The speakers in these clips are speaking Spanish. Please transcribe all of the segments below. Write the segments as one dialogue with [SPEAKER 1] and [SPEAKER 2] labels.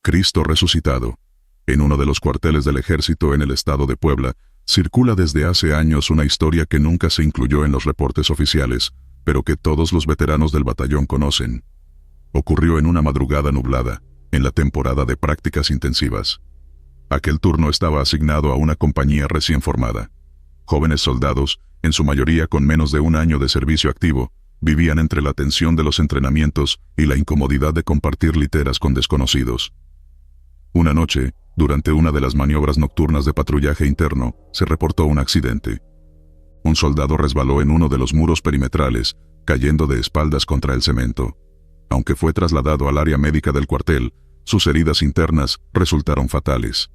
[SPEAKER 1] Cristo resucitado. En uno de los cuarteles del ejército en el estado de Puebla, circula desde hace años una historia que nunca se incluyó en los reportes oficiales, pero que todos los veteranos del batallón conocen. Ocurrió en una madrugada nublada, en la temporada de prácticas intensivas. Aquel turno estaba asignado a una compañía recién formada. Jóvenes soldados, en su mayoría con menos de un año de servicio activo, vivían entre la tensión de los entrenamientos y la incomodidad de compartir literas con desconocidos. Una noche, durante una de las maniobras nocturnas de patrullaje interno, se reportó un accidente. Un soldado resbaló en uno de los muros perimetrales, cayendo de espaldas contra el cemento. Aunque fue trasladado al área médica del cuartel, sus heridas internas resultaron fatales.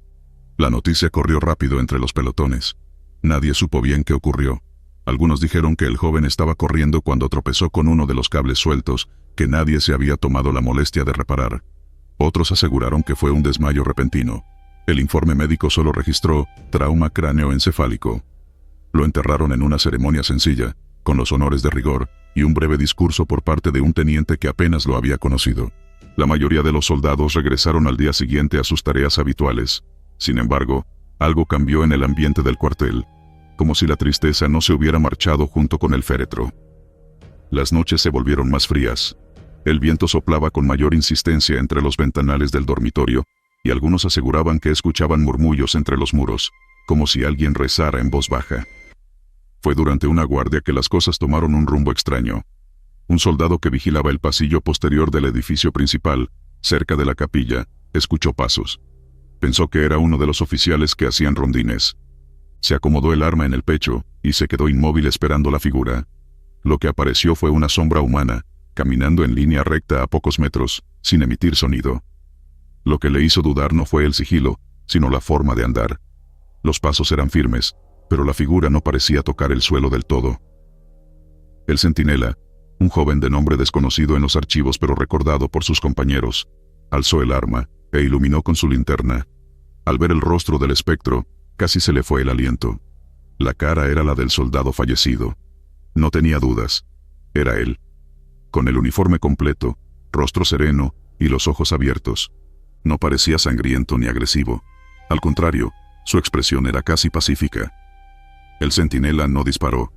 [SPEAKER 1] La noticia corrió rápido entre los pelotones. Nadie supo bien qué ocurrió. Algunos dijeron que el joven estaba corriendo cuando tropezó con uno de los cables sueltos, que nadie se había tomado la molestia de reparar. Otros aseguraron que fue un desmayo repentino. El informe médico solo registró trauma cráneoencefálico. Lo enterraron en una ceremonia sencilla, con los honores de rigor, y un breve discurso por parte de un teniente que apenas lo había conocido. La mayoría de los soldados regresaron al día siguiente a sus tareas habituales. Sin embargo, algo cambió en el ambiente del cuartel, como si la tristeza no se hubiera marchado junto con el féretro. Las noches se volvieron más frías. El viento soplaba con mayor insistencia entre los ventanales del dormitorio, y algunos aseguraban que escuchaban murmullos entre los muros, como si alguien rezara en voz baja. Fue durante una guardia que las cosas tomaron un rumbo extraño. Un soldado que vigilaba el pasillo posterior del edificio principal, cerca de la capilla, escuchó pasos. Pensó que era uno de los oficiales que hacían rondines. Se acomodó el arma en el pecho, y se quedó inmóvil esperando la figura. Lo que apareció fue una sombra humana, caminando en línea recta a pocos metros, sin emitir sonido. Lo que le hizo dudar no fue el sigilo, sino la forma de andar. Los pasos eran firmes, pero la figura no parecía tocar el suelo del todo. El centinela, un joven de nombre desconocido en los archivos pero recordado por sus compañeros, alzó el arma e iluminó con su linterna. Al ver el rostro del espectro, casi se le fue el aliento. La cara era la del soldado fallecido. No tenía dudas. Era él. Con el uniforme completo, rostro sereno y los ojos abiertos. No parecía sangriento ni agresivo. Al contrario, su expresión era casi pacífica. El centinela no disparó.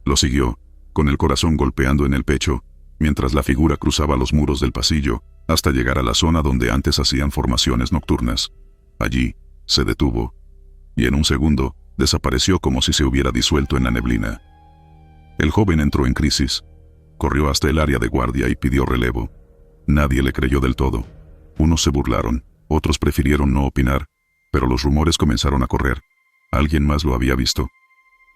[SPEAKER 1] Lo siguió, con el corazón golpeando en el pecho, mientras la figura cruzaba los muros del pasillo, hasta llegar a la zona donde antes hacían formaciones nocturnas. Allí, se detuvo, y en un segundo, desapareció como si se hubiera disuelto en la neblina. El joven entró en crisis. Corrió hasta el área de guardia y pidió relevo. Nadie le creyó del todo. Unos se burlaron, otros prefirieron no opinar, pero los rumores comenzaron a correr. Alguien más lo había visto.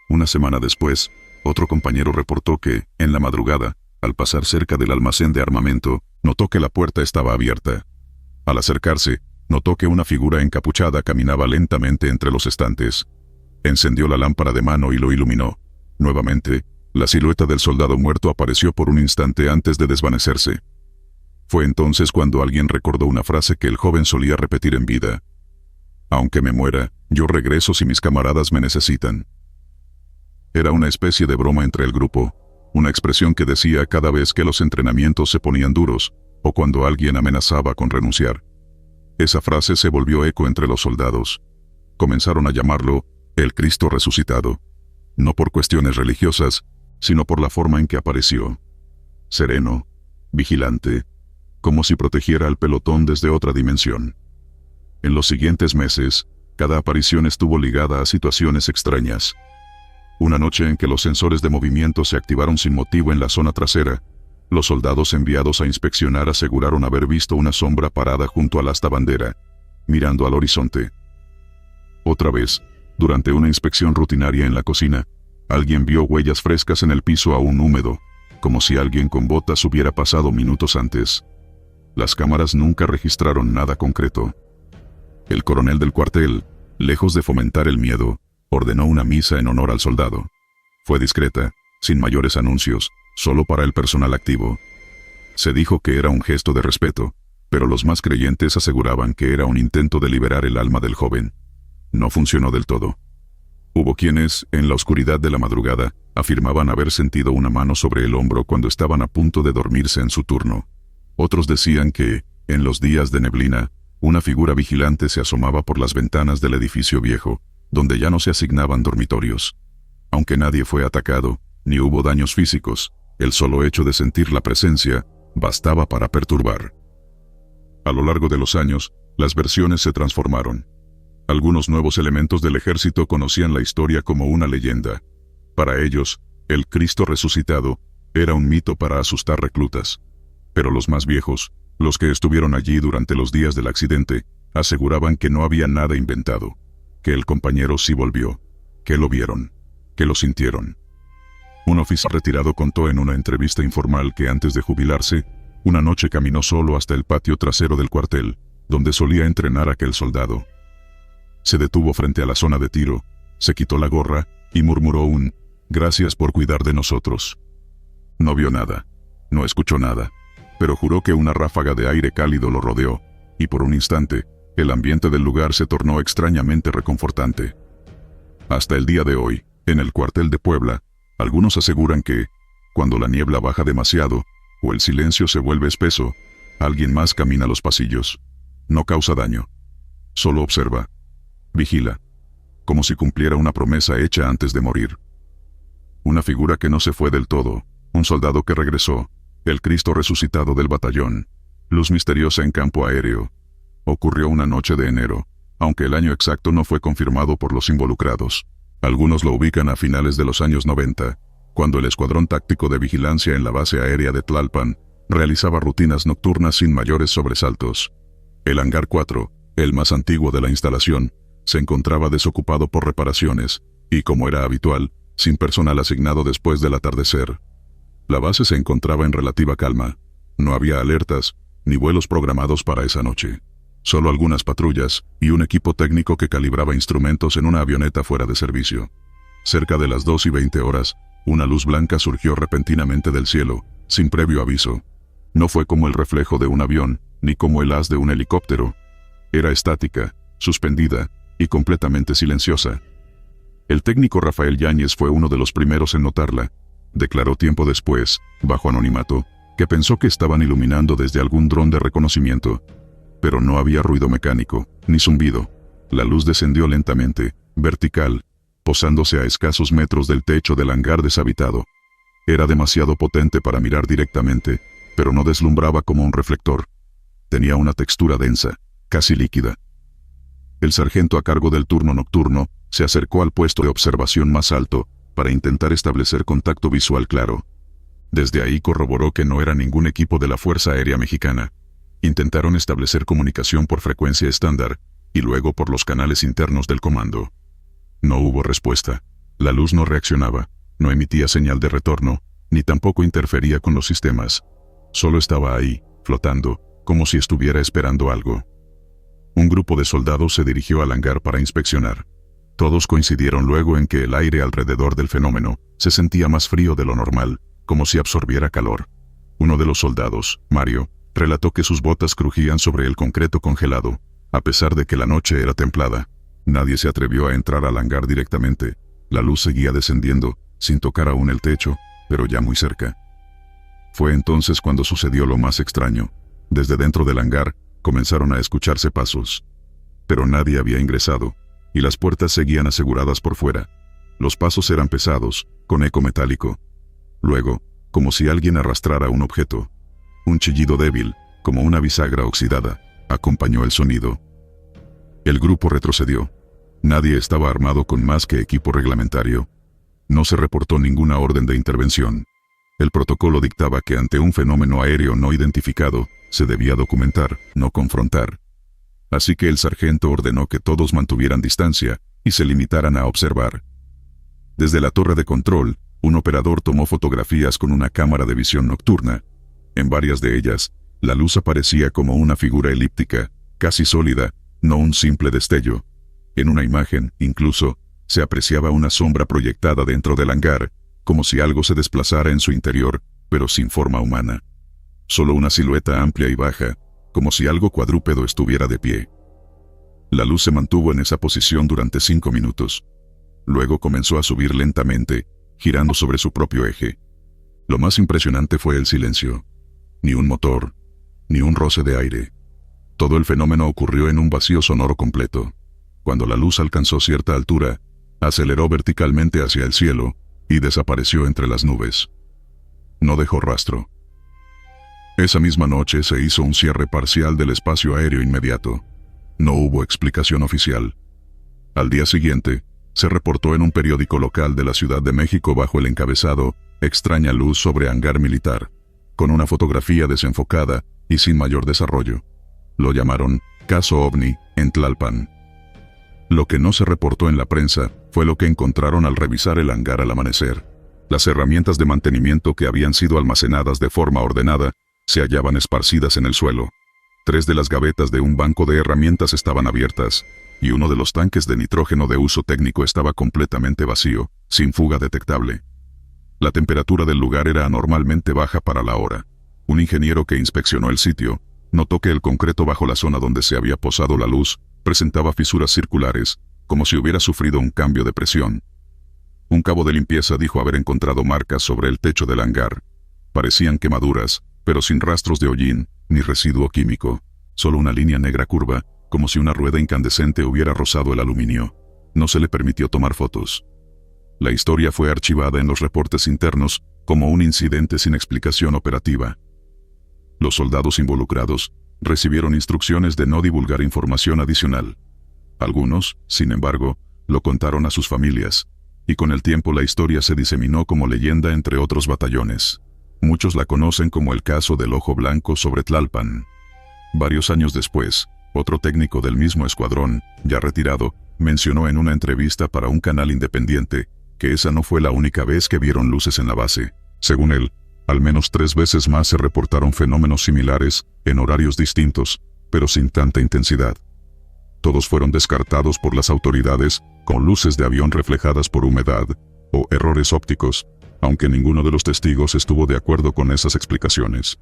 [SPEAKER 1] Una semana después, otro compañero reportó que, en la madrugada, al pasar cerca del almacén de armamento, notó que la puerta estaba abierta. Al acercarse, notó que una figura encapuchada caminaba lentamente entre los estantes. Encendió la lámpara de mano y lo iluminó. Nuevamente, la silueta del soldado muerto apareció por un instante antes de desvanecerse. Fue entonces cuando alguien recordó una frase que el joven solía repetir en vida. «Aunque me muera, yo regreso si mis camaradas me necesitan». Era una especie de broma entre el grupo, una expresión que decía cada vez que los entrenamientos se ponían duros, o cuando alguien amenazaba con renunciar. Esa frase se volvió eco entre los soldados. Comenzaron a llamarlo el Cristo resucitado, no por cuestiones religiosas, sino por la forma en que apareció. Sereno, vigilante, como si protegiera al pelotón desde otra dimensión. En los siguientes meses, cada aparición estuvo ligada a situaciones extrañas. Una noche en que los sensores de movimiento se activaron sin motivo en la zona trasera, los soldados enviados a inspeccionar aseguraron haber visto una sombra parada junto al asta bandera, mirando al horizonte. Otra vez, durante una inspección rutinaria en la cocina, alguien vio huellas frescas en el piso aún húmedo, como si alguien con botas hubiera pasado minutos antes. Las cámaras nunca registraron nada concreto. El coronel del cuartel, lejos de fomentar el miedo, ordenó una misa en honor al soldado. Fue discreta, sin mayores anuncios, solo para el personal activo. Se dijo que era un gesto de respeto, pero los más creyentes aseguraban que era un intento de liberar el alma del joven. No funcionó del todo. Hubo quienes, en la oscuridad de la madrugada, afirmaban haber sentido una mano sobre el hombro cuando estaban a punto de dormirse en su turno. Otros decían que, en los días de neblina, Una figura vigilante se asomaba por las ventanas del edificio viejo, donde ya no se asignaban dormitorios. Aunque nadie fue atacado, ni hubo daños físicos, el solo hecho de sentir la presencia bastaba para perturbar. A lo largo de los años, las versiones se transformaron. Algunos nuevos elementos del ejército conocían la historia como una leyenda. Para ellos, el Cristo resucitado era un mito para asustar reclutas. Pero los más viejos, los que estuvieron allí durante los días del accidente, aseguraban que no había nada inventado, que el compañero sí volvió, que lo vieron, que lo sintieron. Un oficial retirado contó en una entrevista informal que antes de jubilarse, una noche caminó solo hasta el patio trasero del cuartel, donde solía entrenar aquel soldado. Se detuvo frente a la zona de tiro, se quitó la gorra y murmuró un «Gracias por cuidar de nosotros». No vio nada, no escuchó nada, pero juró que una ráfaga de aire cálido lo rodeó, y por un instante, el ambiente del lugar se tornó extrañamente reconfortante. Hasta el día de hoy, en el cuartel de Puebla, algunos aseguran que, cuando la niebla baja demasiado, o el silencio se vuelve espeso, alguien más camina los pasillos. No causa daño. Solo observa. Vigila. Como si cumpliera una promesa hecha antes de morir. Una figura que no se fue del todo, un soldado que regresó, el Cristo resucitado del batallón. Luz misteriosa en campo aéreo. Ocurrió una noche de enero, aunque el año exacto no fue confirmado por los involucrados. Algunos lo ubican a finales de los años 90, cuando el Escuadrón Táctico de Vigilancia en la base aérea de Tlalpan realizaba rutinas nocturnas sin mayores sobresaltos. El hangar 4, el más antiguo de la instalación, se encontraba desocupado por reparaciones, y como era habitual, sin personal asignado después del atardecer. La base se encontraba en relativa calma. No había alertas, ni vuelos programados para esa noche. Solo algunas patrullas, y un equipo técnico que calibraba instrumentos en una avioneta fuera de servicio. Cerca de las 2:20 una luz blanca surgió repentinamente del cielo, sin previo aviso. No fue como el reflejo de un avión, ni como el haz de un helicóptero. Era estática, suspendida, y completamente silenciosa. El técnico Rafael Yáñez fue uno de los primeros en notarla. Declaró tiempo después, bajo anonimato, que pensó que estaban iluminando desde algún dron de reconocimiento. Pero no había ruido mecánico, ni zumbido. La luz descendió lentamente, vertical, posándose a escasos metros del techo del hangar deshabitado. Era demasiado potente para mirar directamente, pero no deslumbraba como un reflector. Tenía una textura densa, casi líquida. El sargento a cargo del turno nocturno se acercó al puesto de observación más alto para intentar establecer contacto visual claro. Desde ahí corroboró que no era ningún equipo de la Fuerza Aérea Mexicana. Intentaron establecer comunicación por frecuencia estándar, y luego por los canales internos del comando. No hubo respuesta. La luz no reaccionaba, no emitía señal de retorno, ni tampoco interfería con los sistemas. Solo estaba ahí, flotando, como si estuviera esperando algo. Un grupo de soldados se dirigió al hangar para inspeccionar. Todos coincidieron luego en que el aire alrededor del fenómeno se sentía más frío de lo normal, como si absorbiera calor. Uno de los soldados, Mario, relató que sus botas crujían sobre el concreto congelado, a pesar de que la noche era templada. Nadie se atrevió a entrar al hangar directamente. La luz seguía descendiendo, sin tocar aún el techo, pero ya muy cerca. Fue entonces cuando sucedió lo más extraño. Desde dentro del hangar, comenzaron a escucharse pasos. Pero nadie había ingresado, y las puertas seguían aseguradas por fuera. Los pasos eran pesados, con eco metálico. Luego, como si alguien arrastrara un objeto. Un chillido débil, como una bisagra oxidada, acompañó el sonido. El grupo retrocedió. Nadie estaba armado con más que equipo reglamentario. No se reportó ninguna orden de intervención. El protocolo dictaba que ante un fenómeno aéreo no identificado, se debía documentar, no confrontar. Así que el sargento ordenó que todos mantuvieran distancia y se limitaran a observar. Desde la torre de control, un operador tomó fotografías con una cámara de visión nocturna. En varias de ellas, la luz aparecía como una figura elíptica, casi sólida, no un simple destello. En una imagen, incluso, se apreciaba una sombra proyectada dentro del hangar, como si algo se desplazara en su interior, pero sin forma humana. Solo una silueta amplia y baja, como si algo cuadrúpedo estuviera de pie. La luz se mantuvo en esa posición durante 5 minutos. Luego comenzó a subir lentamente, girando sobre su propio eje. Lo más impresionante fue el silencio. Ni un motor, ni un roce de aire. Todo el fenómeno ocurrió en un vacío sonoro completo. Cuando la luz alcanzó cierta altura, aceleró verticalmente hacia el cielo y desapareció entre las nubes. No dejó rastro. Esa misma noche se hizo un cierre parcial del espacio aéreo inmediato. No hubo explicación oficial. Al día siguiente, se reportó en un periódico local de la Ciudad de México bajo el encabezado "Extraña luz sobre hangar militar", con una fotografía desenfocada y sin mayor desarrollo. Lo llamaron Caso OVNI en Tlalpan. Lo que no se reportó en la prensa fue lo que encontraron al revisar el hangar al amanecer. Las herramientas de mantenimiento que habían sido almacenadas de forma ordenada se hallaban esparcidas en el suelo. 3 de las gavetas de un banco de herramientas estaban abiertas, y uno de los tanques de nitrógeno de uso técnico estaba completamente vacío, sin fuga detectable. La temperatura del lugar era anormalmente baja para la hora. Un ingeniero que inspeccionó el sitio notó que el concreto bajo la zona donde se había posado la luz presentaba fisuras circulares, como si hubiera sufrido un cambio de presión. Un cabo de limpieza dijo haber encontrado marcas sobre el techo del hangar. Parecían quemaduras, pero sin rastros de hollín ni residuo químico, solo una línea negra curva, como si una rueda incandescente hubiera rozado el aluminio. No se le permitió tomar fotos. La historia fue archivada en los reportes internos como un incidente sin explicación operativa. Los soldados involucrados recibieron instrucciones de no divulgar información adicional. Algunos, sin embargo, lo contaron a sus familias, y con el tiempo la historia se diseminó como leyenda entre otros batallones. Muchos la conocen como el caso del Ojo Blanco sobre Tlalpan. Varios años después, otro técnico del mismo escuadrón, ya retirado, mencionó en una entrevista para un canal independiente que esa no fue la única vez que vieron luces en la base. Según él, al menos 3 veces más se reportaron fenómenos similares, en horarios distintos, pero sin tanta intensidad. Todos fueron descartados por las autoridades, con luces de avión reflejadas por humedad, o errores ópticos, aunque ninguno de los testigos estuvo de acuerdo con esas explicaciones.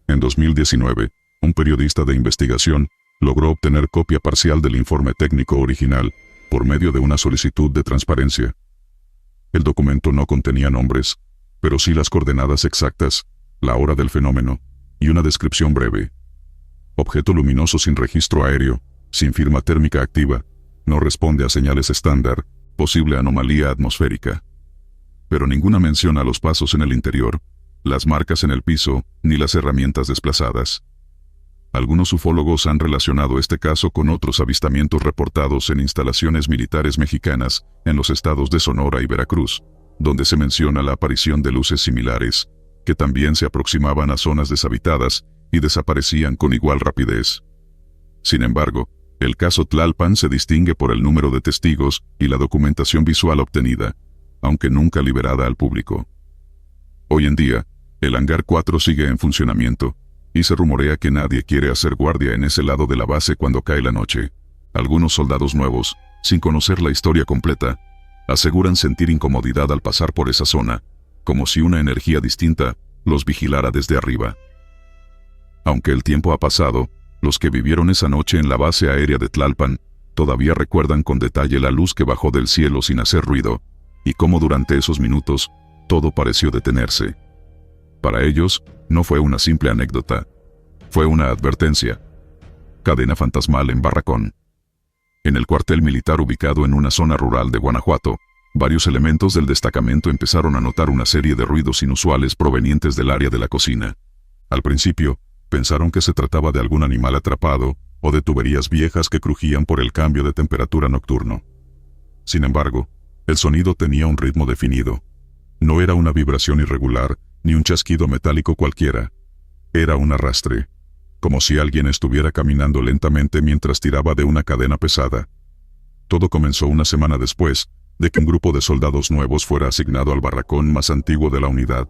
[SPEAKER 1] En 2019, un periodista de investigación logró obtener copia parcial del informe técnico original por medio de una solicitud de transparencia. El documento no contenía nombres, pero sí las coordenadas exactas, la hora del fenómeno, y una descripción breve. Objeto luminoso sin registro aéreo, sin firma térmica activa, no responde a señales estándar, posible anomalía atmosférica. Pero ninguna mención a los pasos en el interior, las marcas en el piso, ni las herramientas desplazadas. Algunos ufólogos han relacionado este caso con otros avistamientos reportados en instalaciones militares mexicanas en los estados de Sonora y Veracruz, donde se menciona la aparición de luces similares, que también se aproximaban a zonas deshabitadas y desaparecían con igual rapidez. Sin embargo, el caso Tlalpan se distingue por el número de testigos y la documentación visual obtenida, aunque nunca liberada al público. Hoy en día, el hangar 4 sigue en funcionamiento, y se rumorea que nadie quiere hacer guardia en ese lado de la base cuando cae la noche. Algunos soldados nuevos, sin conocer la historia completa, aseguran sentir incomodidad al pasar por esa zona, como si una energía distinta los vigilara desde arriba. Aunque el tiempo ha pasado, los que vivieron esa noche en la base aérea de Tlalpan todavía recuerdan con detalle la luz que bajó del cielo sin hacer ruido, y cómo durante esos minutos todo pareció detenerse. Para ellos, no fue una simple anécdota. Fue una advertencia. Cadena fantasmal en Barracón. En el cuartel militar ubicado en una zona rural de Guanajuato, varios elementos del destacamento empezaron a notar una serie de ruidos inusuales provenientes del área de la cocina. Al principio, pensaron que se trataba de algún animal atrapado o de tuberías viejas que crujían por el cambio de temperatura nocturno. Sin embargo, el sonido tenía un ritmo definido. No era una vibración irregular, ni un chasquido metálico cualquiera. Era un arrastre, como si alguien estuviera caminando lentamente mientras tiraba de una cadena pesada. Todo comenzó una semana después de que un grupo de soldados nuevos fuera asignado al barracón más antiguo de la unidad.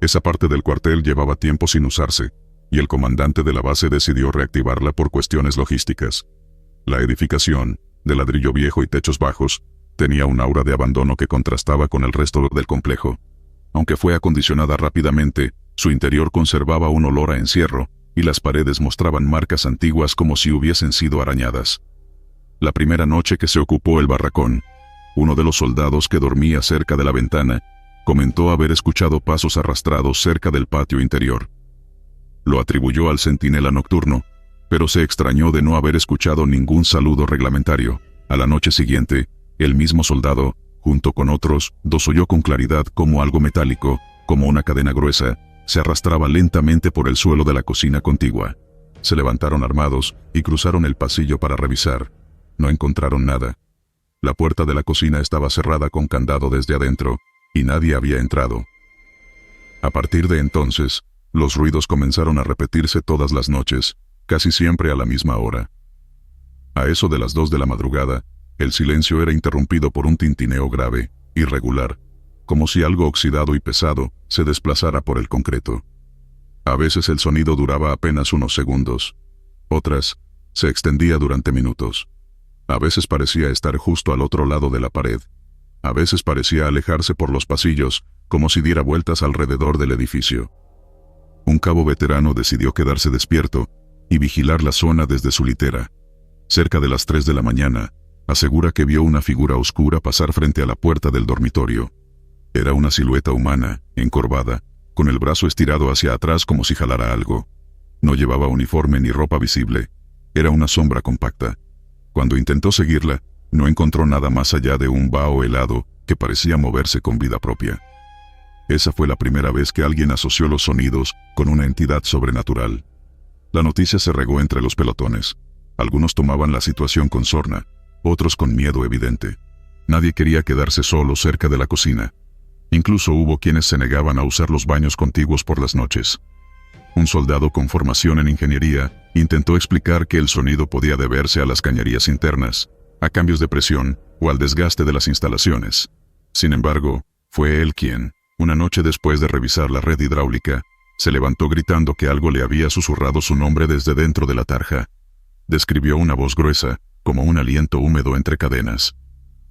[SPEAKER 1] Esa parte del cuartel llevaba tiempo sin usarse, y el comandante de la base decidió reactivarla por cuestiones logísticas. La edificación, de ladrillo viejo y techos bajos, tenía un aura de abandono que contrastaba con el resto del complejo. Aunque fue acondicionada rápidamente, su interior conservaba un olor a encierro, y las paredes mostraban marcas antiguas como si hubiesen sido arañadas. La primera noche que se ocupó el barracón, uno de los soldados que dormía cerca de la ventana comentó haber escuchado pasos arrastrados cerca del patio interior. Lo atribuyó al centinela nocturno, pero se extrañó de no haber escuchado ningún saludo reglamentario. A la noche siguiente, el mismo soldado, junto con otros dos, oyó con claridad cómo algo metálico, como una cadena gruesa, se arrastraba lentamente por el suelo de la cocina contigua. Se levantaron armados y cruzaron el pasillo para revisar. No encontraron nada. La puerta de la cocina estaba cerrada con candado desde adentro, y nadie había entrado. A partir de entonces, los ruidos comenzaron a repetirse todas las noches, casi siempre a la misma hora. A eso de las 2 de la madrugada, el silencio era interrumpido por un tintineo grave, irregular, como si algo oxidado y pesado se desplazara por el concreto. A veces el sonido duraba apenas unos segundos. Otras, se extendía durante minutos. A veces parecía estar justo al otro lado de la pared. A veces parecía alejarse por los pasillos, como si diera vueltas alrededor del edificio. Un cabo veterano decidió quedarse despierto y vigilar la zona desde su litera. Cerca de las 3 de la mañana, asegura que vio una figura oscura pasar frente a la puerta del dormitorio. Era una silueta humana, encorvada, con el brazo estirado hacia atrás como si jalara algo. No llevaba uniforme ni ropa visible. Era una sombra compacta. Cuando intentó seguirla, no encontró nada más allá de un vaho helado que parecía moverse con vida propia. Esa fue la primera vez que alguien asoció los sonidos con una entidad sobrenatural. La noticia se regó entre los pelotones. Algunos tomaban la situación con sorna, otros con miedo evidente. Nadie quería quedarse solo cerca de la cocina. Incluso hubo quienes se negaban a usar los baños contiguos por las noches. Un soldado con formación en ingeniería intentó explicar que el sonido podía deberse a las cañerías internas, a cambios de presión o al desgaste de las instalaciones. Sin embargo, fue él quien, una noche después de revisar la red hidráulica, se levantó gritando que algo le había susurrado su nombre desde dentro de la tarja. Describió una voz gruesa, como un aliento húmedo entre cadenas.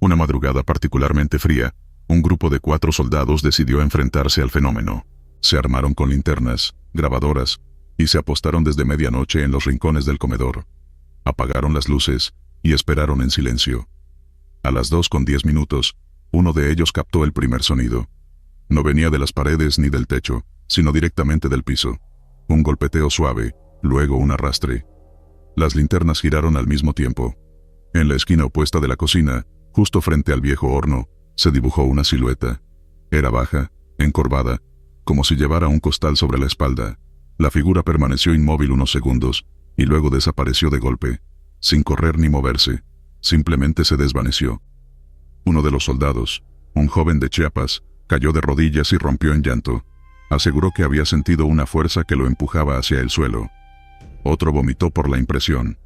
[SPEAKER 1] Una madrugada particularmente fría, un grupo de 4 soldados decidió enfrentarse al fenómeno. Se armaron con linternas, grabadoras, y se apostaron desde medianoche en los rincones del comedor. Apagaron las luces y esperaron en silencio. A las 2:10, uno de ellos captó el primer sonido. No venía de las paredes ni del techo, sino directamente del piso. Un golpeteo suave, luego un arrastre. Las linternas giraron al mismo tiempo. En la esquina opuesta de la cocina, justo frente al viejo horno, se dibujó una silueta. Era baja, encorvada, como si llevara un costal sobre la espalda. La figura permaneció inmóvil unos segundos, y luego desapareció de golpe, sin correr ni moverse. Simplemente se desvaneció. Uno de los soldados, un joven de Chiapas, cayó de rodillas y rompió en llanto. Aseguró que había sentido una fuerza que lo empujaba hacia el suelo. Otro vomitó por la impresión.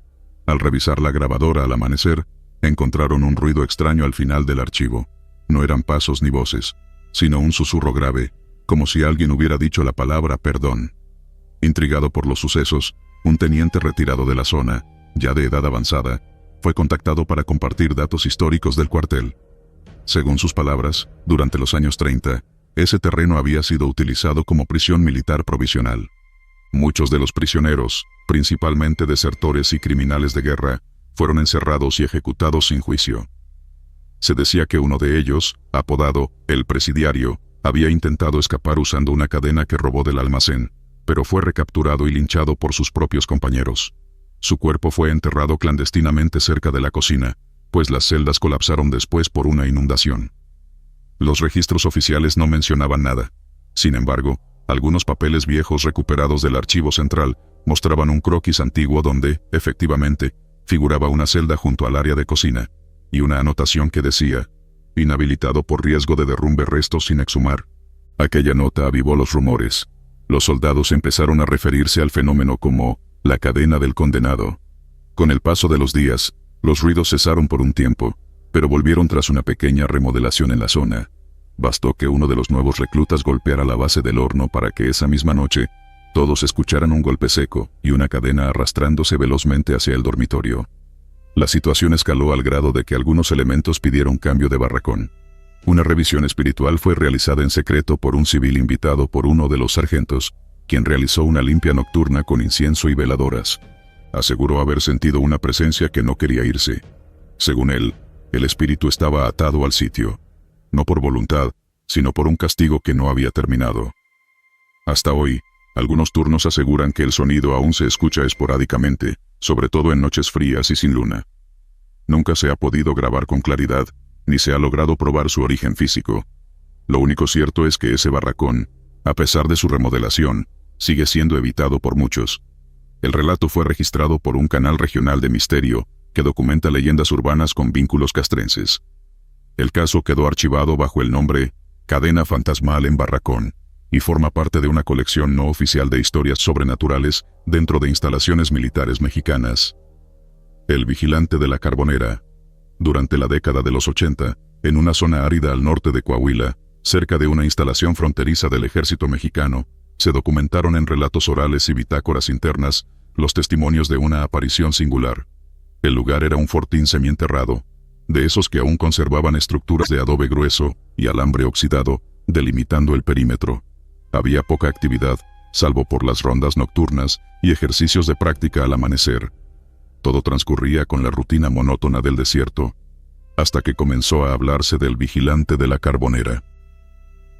[SPEAKER 1] Al revisar la grabadora al amanecer, encontraron un ruido extraño al final del archivo. No eran pasos ni voces, sino un susurro grave, como si alguien hubiera dicho la palabra perdón. Intrigado por los sucesos, un teniente retirado de la zona, ya de edad avanzada, fue contactado para compartir datos históricos del cuartel. Según sus palabras, durante los años 30, ese terreno había sido utilizado como prisión militar provisional. Muchos de los prisioneros, principalmente desertores y criminales de guerra, fueron encerrados y ejecutados sin juicio. Se decía que uno de ellos, apodado el Presidiario, había intentado escapar usando una cadena que robó del almacén, pero fue recapturado y linchado por sus propios compañeros. Su cuerpo fue enterrado clandestinamente cerca de la cocina, pues las celdas colapsaron después por una inundación. Los registros oficiales no mencionaban nada. Sin embargo, algunos papeles viejos recuperados del archivo central mostraban un croquis antiguo donde, efectivamente, figuraba una celda junto al área de cocina, y una anotación que decía, inhabilitado por riesgo de derrumbe restos sin exhumar. Aquella nota avivó los rumores. Los soldados empezaron a referirse al fenómeno como la cadena del condenado. Con el paso de los días, los ruidos cesaron por un tiempo, pero volvieron tras una pequeña remodelación en la zona. Bastó que uno de los nuevos reclutas golpeara la base del horno para que esa misma noche, todos escucharan un golpe seco y una cadena arrastrándose velozmente hacia el dormitorio. La situación escaló al grado de que algunos elementos pidieron cambio de barracón. Una revisión espiritual fue realizada en secreto por un civil invitado por uno de los sargentos, quien realizó una limpia nocturna con incienso y veladoras. Aseguró haber sentido una presencia que no quería irse. Según él, el espíritu estaba atado al sitio, no por voluntad, sino por un castigo que no había terminado. Hasta hoy, Algunos turnos aseguran que el sonido aún se escucha esporádicamente, sobre todo en noches frías y sin luna. Nunca se ha podido grabar con claridad, ni se ha logrado probar su origen físico. Lo único cierto es que ese barracón, a pesar de su remodelación, sigue siendo evitado por muchos. El relato fue registrado por un canal regional de misterio que documenta leyendas urbanas con vínculos castrenses. El caso quedó archivado bajo el nombre Cadena Fantasmal en Barracón y forma parte de una colección no oficial de historias sobrenaturales dentro de instalaciones militares mexicanas. El vigilante de la Carbonera. Durante la década de los 80, en una zona árida al norte de Coahuila, cerca de una instalación fronteriza del ejército mexicano, se documentaron en relatos orales y bitácoras internas los testimonios de una aparición singular. El lugar era un fortín semienterrado, de esos que aún conservaban estructuras de adobe grueso y alambre oxidado, delimitando el perímetro. Había poca actividad, salvo por las rondas nocturnas y ejercicios de práctica al amanecer. Todo transcurría con la rutina monótona del desierto, hasta que comenzó a hablarse del vigilante de la Carbonera.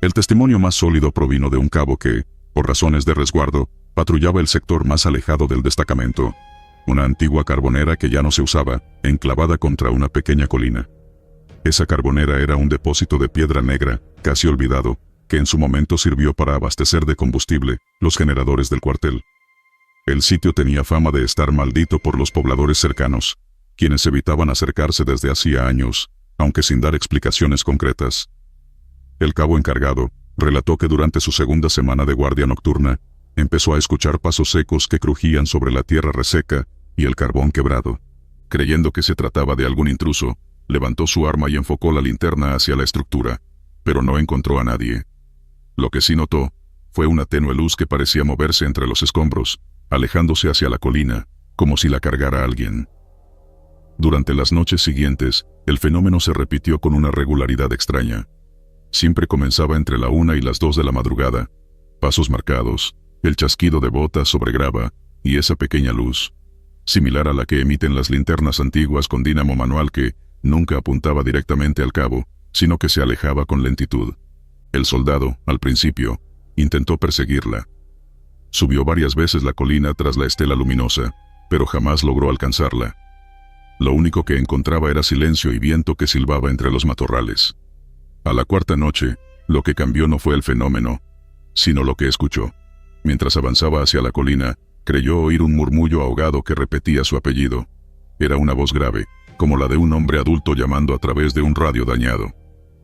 [SPEAKER 1] El testimonio más sólido provino de un cabo que, por razones de resguardo, patrullaba el sector más alejado del destacamento, una antigua carbonera que ya no se usaba, enclavada contra una pequeña colina. Esa carbonera era un depósito de piedra negra, casi olvidado, que en su momento sirvió para abastecer de combustible los generadores del cuartel. El sitio tenía fama de estar maldito por los pobladores cercanos, quienes evitaban acercarse desde hacía años, aunque sin dar explicaciones concretas. El cabo encargado relató que durante su segunda semana de guardia nocturna, empezó a escuchar pasos secos que crujían sobre la tierra reseca y el carbón quebrado. Creyendo que se trataba de algún intruso, levantó su arma y enfocó la linterna hacia la estructura, pero no encontró a nadie. Lo que sí notó fue una tenue luz que parecía moverse entre los escombros, alejándose hacia la colina, como si la cargara alguien. Durante las noches siguientes, el fenómeno se repitió con una regularidad extraña. Siempre comenzaba entre la 1 y las 2 de la madrugada. Pasos marcados, el chasquido de botas sobre grava, y esa pequeña luz, similar a la que emiten las linternas antiguas con dínamo manual que nunca apuntaba directamente al cabo, sino que se alejaba con lentitud. El soldado, al principio, intentó perseguirla. Subió varias veces la colina tras la estela luminosa, pero jamás logró alcanzarla. Lo único que encontraba era silencio y viento que silbaba entre los matorrales. A la cuarta noche, lo que cambió no fue el fenómeno, sino lo que escuchó. Mientras avanzaba hacia la colina, creyó oír un murmullo ahogado que repetía su apellido. Era una voz grave, como la de un hombre adulto llamando a través de un radio dañado.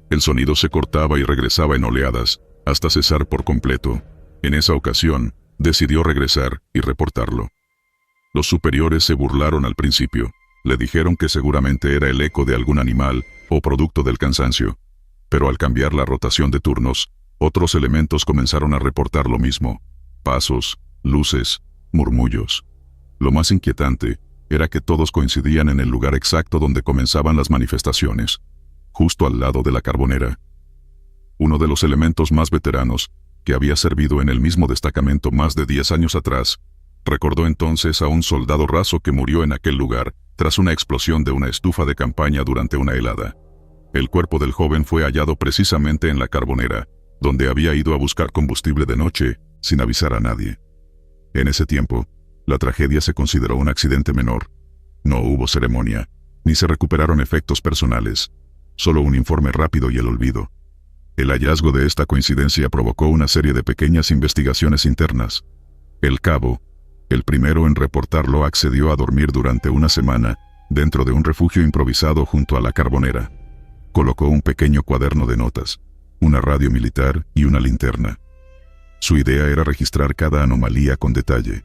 [SPEAKER 1] El sonido se cortaba y regresaba en oleadas, hasta cesar por completo. En esa ocasión, decidió regresar y reportarlo. Los superiores se burlaron al principio. Le dijeron que seguramente era el eco de algún animal o producto del cansancio. Pero al cambiar la rotación de turnos, otros elementos comenzaron a reportar lo mismo. Pasos, luces, murmullos. Lo más inquietante era que todos coincidían en el lugar exacto donde comenzaban las manifestaciones, justo al lado de la carbonera. Uno de los elementos más veteranos, que había servido en el mismo destacamento más de 10 años atrás, recordó entonces a un soldado raso que murió en aquel lugar tras una explosión de una estufa de campaña durante una helada. El cuerpo del joven fue hallado precisamente en la carbonera, donde había ido a buscar combustible de noche, sin avisar a nadie. En ese tiempo, la tragedia se consideró un accidente menor. No hubo ceremonia, ni se recuperaron efectos personales, solo un informe rápido y el olvido. El hallazgo de esta coincidencia provocó una serie de pequeñas investigaciones internas. El cabo, el primero en reportarlo, accedió a dormir durante una semana, dentro de un refugio improvisado junto a la carbonera. Colocó un pequeño cuaderno de notas, una radio militar y una linterna. Su idea era registrar cada anomalía con detalle.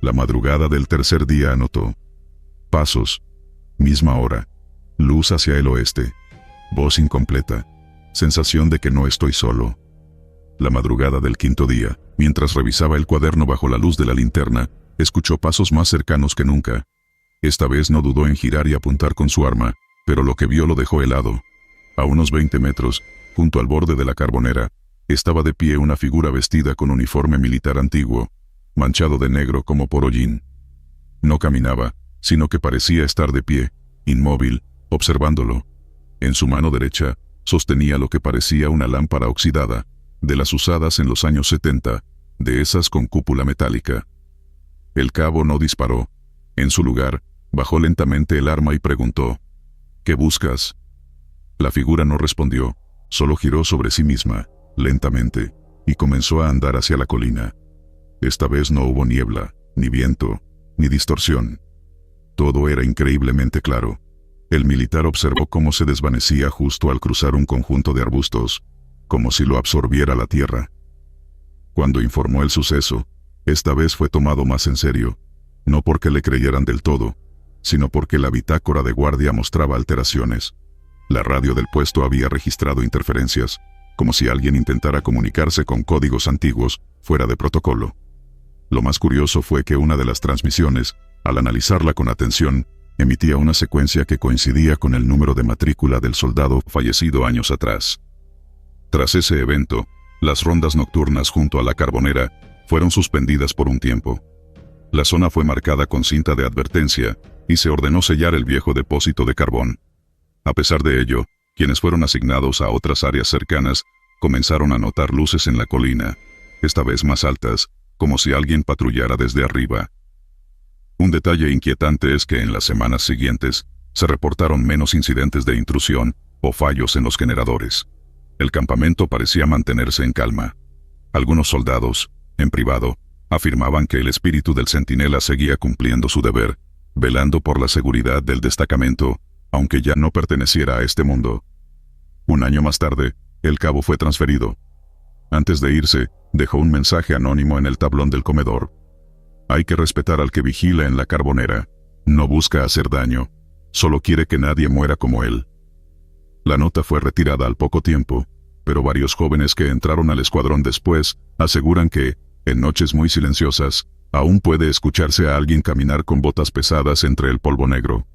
[SPEAKER 1] La madrugada del tercer día anotó: pasos, misma hora, luz hacia el oeste, voz incompleta, sensación de que no estoy solo. La madrugada del quinto día, mientras revisaba el cuaderno bajo la luz de la linterna, escuchó pasos más cercanos que nunca. Esta vez no dudó en girar y apuntar con su arma, pero lo que vio lo dejó helado. A unos 20 metros, junto al borde de la carbonera, estaba de pie una figura vestida con uniforme militar antiguo, manchado de negro como por hollín. No caminaba, sino que parecía estar de pie, inmóvil, observándolo. En su mano derecha, sostenía lo que parecía una lámpara oxidada, de las usadas en los años 70, de esas con cúpula metálica. El cabo no disparó. En su lugar, bajó lentamente el arma y preguntó: ¿Qué buscas? La figura no respondió, solo giró sobre sí misma, lentamente, y comenzó a andar hacia la colina. Esta vez no hubo niebla, ni viento, ni distorsión. Todo era increíblemente claro. El militar observó cómo se desvanecía justo al cruzar un conjunto de arbustos, como si lo absorbiera la tierra. Cuando informó el suceso, esta vez fue tomado más en serio, no porque le creyeran del todo, sino porque la bitácora de guardia mostraba alteraciones. La radio del puesto había registrado interferencias, como si alguien intentara comunicarse con códigos antiguos, fuera de protocolo. Lo más curioso fue que una de las transmisiones, al analizarla con atención, emitía una secuencia que coincidía con el número de matrícula del soldado fallecido años atrás. Tras ese evento, las rondas nocturnas junto a la carbonera fueron suspendidas por un tiempo. La zona fue marcada con cinta de advertencia y se ordenó sellar el viejo depósito de carbón. A pesar de ello, quienes fueron asignados a otras áreas cercanas comenzaron a notar luces en la colina, esta vez más altas, como si alguien patrullara desde arriba. Un detalle inquietante es que en las semanas siguientes se reportaron menos incidentes de intrusión o fallos en los generadores. El campamento parecía mantenerse en calma. Algunos soldados, en privado, afirmaban que el espíritu del centinela seguía cumpliendo su deber, velando por la seguridad del destacamento, aunque ya no perteneciera a este mundo. Un año más tarde, el cabo fue transferido. Antes de irse, dejó un mensaje anónimo en el tablón del comedor. Hay que respetar al que vigila en la carbonera. No busca hacer daño, solo quiere que nadie muera como él. La nota fue retirada al poco tiempo, pero varios jóvenes que entraron al escuadrón después aseguran que, en noches muy silenciosas, aún puede escucharse a alguien caminar con botas pesadas entre el polvo negro.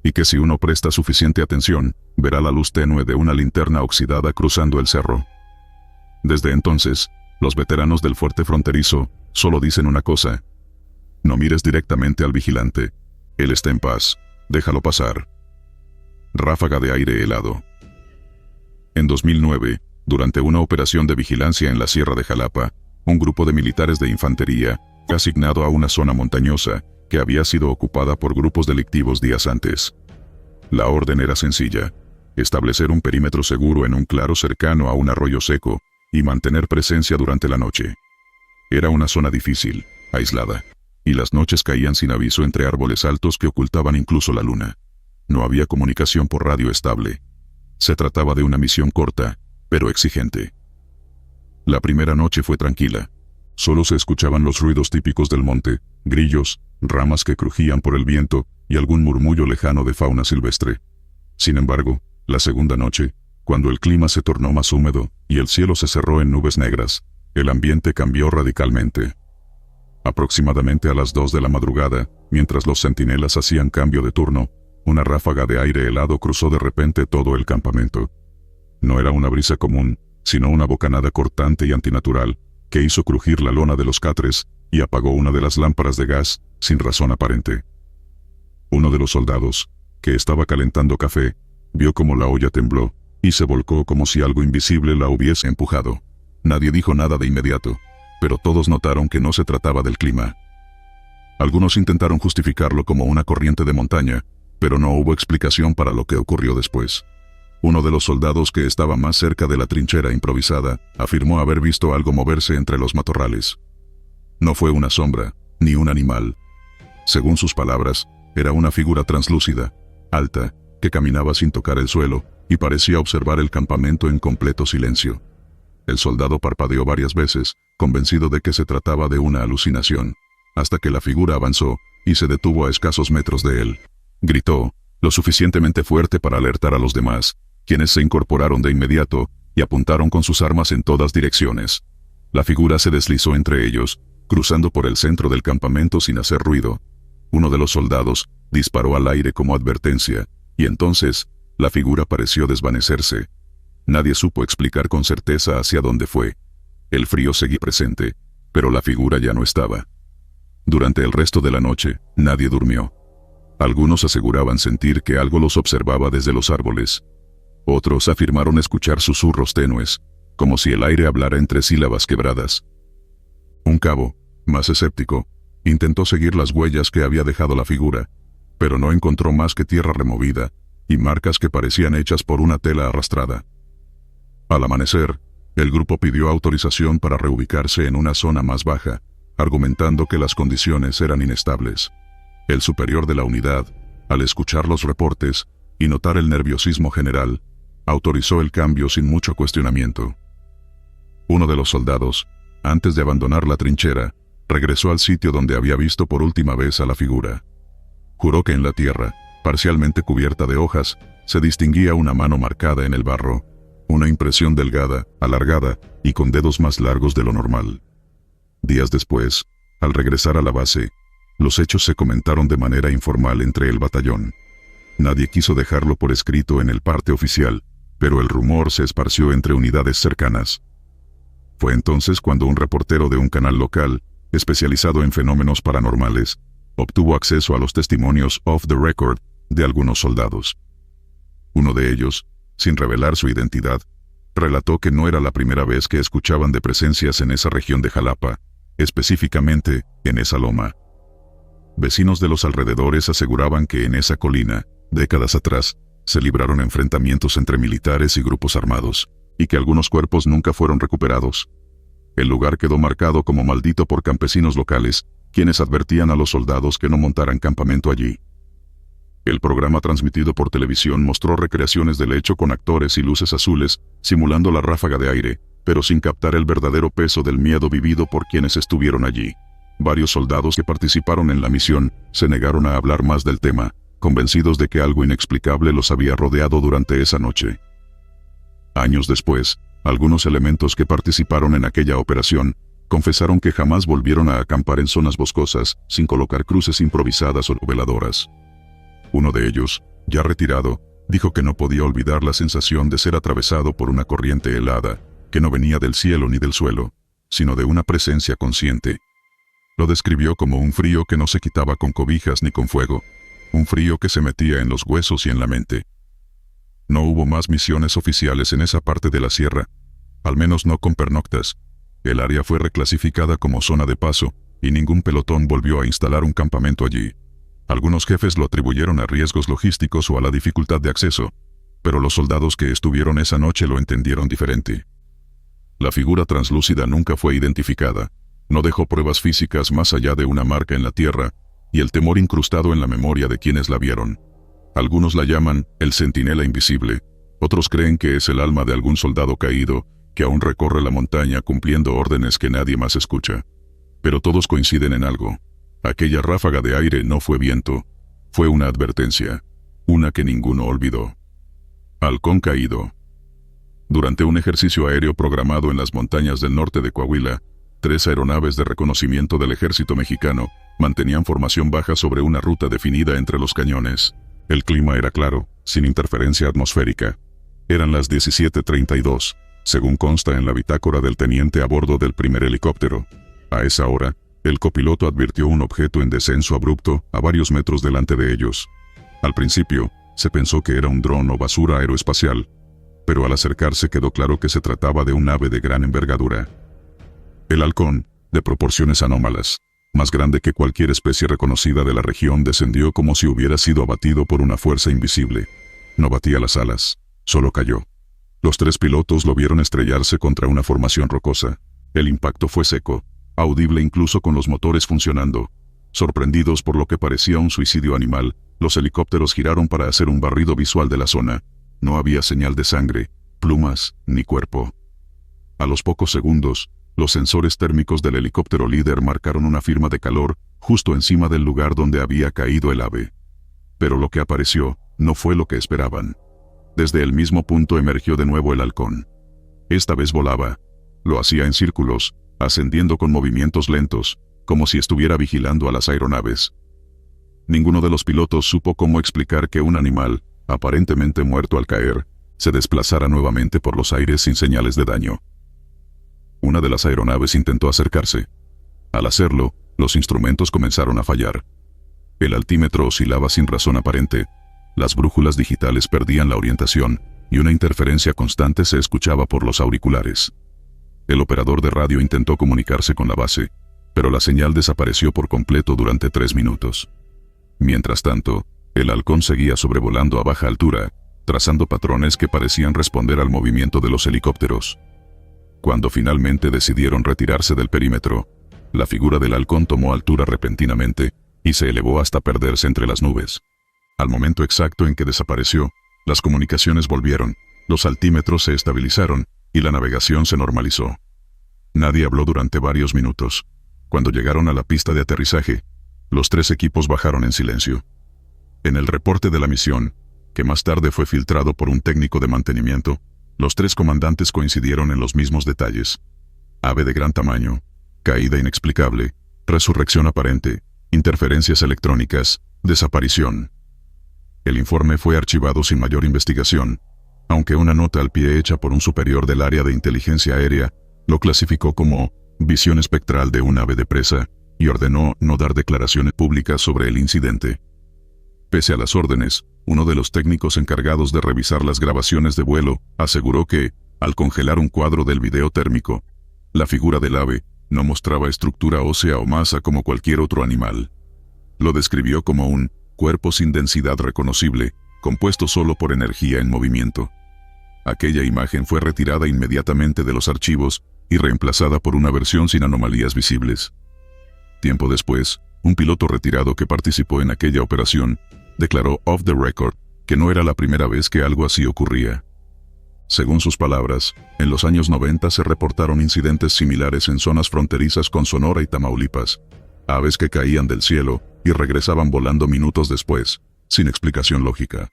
[SPEAKER 1] Y que si uno presta suficiente atención, verá la luz tenue de una linterna oxidada cruzando el cerro. Desde entonces, los veteranos del fuerte fronterizo solo dicen una cosa: no mires directamente al vigilante. Él está en paz, déjalo pasar. Ráfaga de aire helado. En 2009, durante una operación de vigilancia en la Sierra de Jalapa, un grupo de militares de infantería fue asignado a una zona montañosa que había sido ocupada por grupos delictivos días antes. La orden era sencilla: establecer un perímetro seguro en un claro cercano a un arroyo seco y mantener presencia durante la noche. Era una zona difícil, aislada, y las noches caían sin aviso entre árboles altos que ocultaban incluso la luna. No había comunicación por radio estable. Se trataba de una misión corta, pero exigente. La primera noche fue tranquila. Solo se escuchaban los ruidos típicos del monte, grillos, ramas que crujían por el viento y algún murmullo lejano de fauna silvestre. Sin embargo, la segunda noche, cuando el clima se tornó más húmedo y el cielo se cerró en nubes negras, el ambiente cambió radicalmente. Aproximadamente a las 2 de la madrugada, mientras los centinelas hacían cambio de turno, una ráfaga de aire helado cruzó de repente todo el campamento. No era una brisa común, sino una bocanada cortante y antinatural, que hizo crujir la lona de los catres y apagó una de las lámparas de gas, sin razón aparente. Uno de los soldados, que estaba calentando café, vio cómo la olla tembló, y se volcó como si algo invisible la hubiese empujado. Nadie dijo nada de inmediato, pero todos notaron que no se trataba del clima. Algunos intentaron justificarlo como una corriente de montaña, pero no hubo explicación para lo que ocurrió después. Uno de los soldados que estaba más cerca de la trinchera improvisada afirmó haber visto algo moverse entre los matorrales. No fue una sombra, ni un animal. Según sus palabras, era una figura translúcida, alta, que caminaba sin tocar el suelo, y parecía observar el campamento en completo silencio. El soldado parpadeó varias veces, convencido de que se trataba de una alucinación, hasta que la figura avanzó y se detuvo a escasos metros de él. Gritó, lo suficientemente fuerte para alertar a los demás, quienes se incorporaron de inmediato y apuntaron con sus armas en todas direcciones. La figura se deslizó entre ellos, cruzando por el centro del campamento sin hacer ruido. Uno de los soldados disparó al aire como advertencia, y entonces, la figura pareció desvanecerse. Nadie supo explicar con certeza hacia dónde fue. El frío seguía presente, pero la figura ya no estaba. Durante el resto de la noche, nadie durmió. Algunos aseguraban sentir que algo los observaba desde los árboles. Otros afirmaron escuchar susurros tenues, como si el aire hablara entre sílabas quebradas. Un cabo, más escéptico, intentó seguir las huellas que había dejado la figura, pero no encontró más que tierra removida y marcas que parecían hechas por una tela arrastrada. Al amanecer, el grupo pidió autorización para reubicarse en una zona más baja, argumentando que las condiciones eran inestables. El superior de la unidad, al escuchar los reportes y notar el nerviosismo general, autorizó el cambio sin mucho cuestionamiento. Uno de los soldados, antes de abandonar la trinchera, regresó al sitio donde había visto por última vez a la figura. Juró que en la tierra, parcialmente cubierta de hojas, se distinguía una mano marcada en el barro, una impresión delgada, alargada y con dedos más largos de lo normal. Días después, al regresar a la base, los hechos se comentaron de manera informal entre el batallón. Nadie quiso dejarlo por escrito en el parte oficial, pero el rumor se esparció entre unidades cercanas. Fue entonces cuando un reportero de un canal local, especializado en fenómenos paranormales, obtuvo acceso a los testimonios off the record de algunos soldados. Uno de ellos, sin revelar su identidad, relató que no era la primera vez que escuchaban de presencias en esa región de Jalapa, específicamente en esa loma. Vecinos de los alrededores aseguraban que en esa colina, décadas atrás, se libraron enfrentamientos entre militares y grupos armados, y que algunos cuerpos nunca fueron recuperados. El lugar quedó marcado como maldito por campesinos locales, quienes advertían a los soldados que no montaran campamento allí. El programa transmitido por televisión mostró recreaciones del hecho con actores y luces azules, simulando la ráfaga de aire, pero sin captar el verdadero peso del miedo vivido por quienes estuvieron allí. Varios soldados que participaron en la misión se negaron a hablar más del tema, convencidos de que algo inexplicable los había rodeado durante esa noche. Años después, algunos elementos que participaron en aquella operación confesaron que jamás volvieron a acampar en zonas boscosas sin colocar cruces improvisadas o veladoras. Uno de ellos, ya retirado, dijo que no podía olvidar la sensación de ser atravesado por una corriente helada, que no venía del cielo ni del suelo, sino de una presencia consciente. Lo describió como un frío que no se quitaba con cobijas ni con fuego, un frío que se metía en los huesos y en la mente. No hubo más misiones oficiales en esa parte de la sierra, al menos no con pernoctas. El área fue reclasificada como zona de paso, y ningún pelotón volvió a instalar un campamento allí. Algunos jefes lo atribuyeron a riesgos logísticos o a la dificultad de acceso, pero los soldados que estuvieron esa noche lo entendieron diferente. La figura translúcida nunca fue identificada, no dejó pruebas físicas más allá de una marca en la tierra, y el temor incrustado en la memoria de quienes la vieron. Algunos la llaman el centinela invisible, otros creen que es el alma de algún soldado caído, que aún recorre la montaña cumpliendo órdenes que nadie más escucha. Pero todos coinciden en algo. Aquella ráfaga de aire no fue viento, fue una advertencia, una que ninguno olvidó. Halcón caído. Durante un ejercicio aéreo programado en las montañas del norte de Coahuila, 3 aeronaves de reconocimiento del ejército mexicano mantenían formación baja sobre una ruta definida entre los cañones. El clima era claro, sin interferencia atmosférica. Eran las 17:32, según consta en la bitácora del teniente a bordo del primer helicóptero. A esa hora, el copiloto advirtió un objeto en descenso abrupto a varios metros delante de ellos. Al principio, se pensó que era un dron o basura aeroespacial, pero al acercarse quedó claro que se trataba de un ave de gran envergadura. El halcón, de proporciones anómalas, más grande que cualquier especie reconocida de la región, descendió como si hubiera sido abatido por una fuerza invisible. No batía las alas, solo cayó. Los 3 pilotos lo vieron estrellarse contra una formación rocosa. El impacto fue seco, audible incluso con los motores funcionando. Sorprendidos por lo que parecía un suicidio animal, los helicópteros giraron para hacer un barrido visual de la zona. No había señal de sangre, plumas, ni cuerpo. A los pocos segundos, los sensores térmicos del helicóptero líder marcaron una firma de calor justo encima del lugar donde había caído el ave. Pero lo que apareció no fue lo que esperaban. Desde el mismo punto emergió de nuevo el halcón. Esta vez volaba. Lo hacía en círculos, ascendiendo con movimientos lentos, como si estuviera vigilando a las aeronaves. Ninguno de los pilotos supo cómo explicar que un animal, aparentemente muerto al caer, se desplazara nuevamente por los aires sin señales de daño. Una de las aeronaves intentó acercarse. Al hacerlo, los instrumentos comenzaron a fallar. El altímetro oscilaba sin razón aparente, las brújulas digitales perdían la orientación, y una interferencia constante se escuchaba por los auriculares. El operador de radio intentó comunicarse con la base, pero la señal desapareció por completo durante 3 minutos. Mientras tanto, el halcón seguía sobrevolando a baja altura, trazando patrones que parecían responder al movimiento de los helicópteros. Cuando finalmente decidieron retirarse del perímetro, la figura del halcón tomó altura repentinamente y se elevó hasta perderse entre las nubes. Al momento exacto en que desapareció, las comunicaciones volvieron, los altímetros se estabilizaron y la navegación se normalizó. Nadie habló durante varios minutos. Cuando llegaron a la pista de aterrizaje, los 3 equipos bajaron en silencio. En el reporte de la misión, que más tarde fue filtrado por un técnico de mantenimiento, los 3 comandantes coincidieron en los mismos detalles. Ave de gran tamaño, caída inexplicable, resurrección aparente, interferencias electrónicas, desaparición. El informe fue archivado sin mayor investigación, aunque una nota al pie hecha por un superior del área de inteligencia aérea lo clasificó como visión espectral de un ave de presa y ordenó no dar declaraciones públicas sobre el incidente. Pese a las órdenes, uno de los técnicos encargados de revisar las grabaciones de vuelo aseguró que, al congelar un cuadro del video térmico, la figura del ave no mostraba estructura ósea o masa como cualquier otro animal. Lo describió como un cuerpo sin densidad reconocible, compuesto solo por energía en movimiento. Aquella imagen fue retirada inmediatamente de los archivos y reemplazada por una versión sin anomalías visibles. Tiempo después, un piloto retirado que participó en aquella operación declaró off the record que no era la primera vez que algo así ocurría. Según sus palabras, en los años 90 se reportaron incidentes similares en zonas fronterizas con Sonora y Tamaulipas, aves que caían del cielo y regresaban volando minutos después, sin explicación lógica.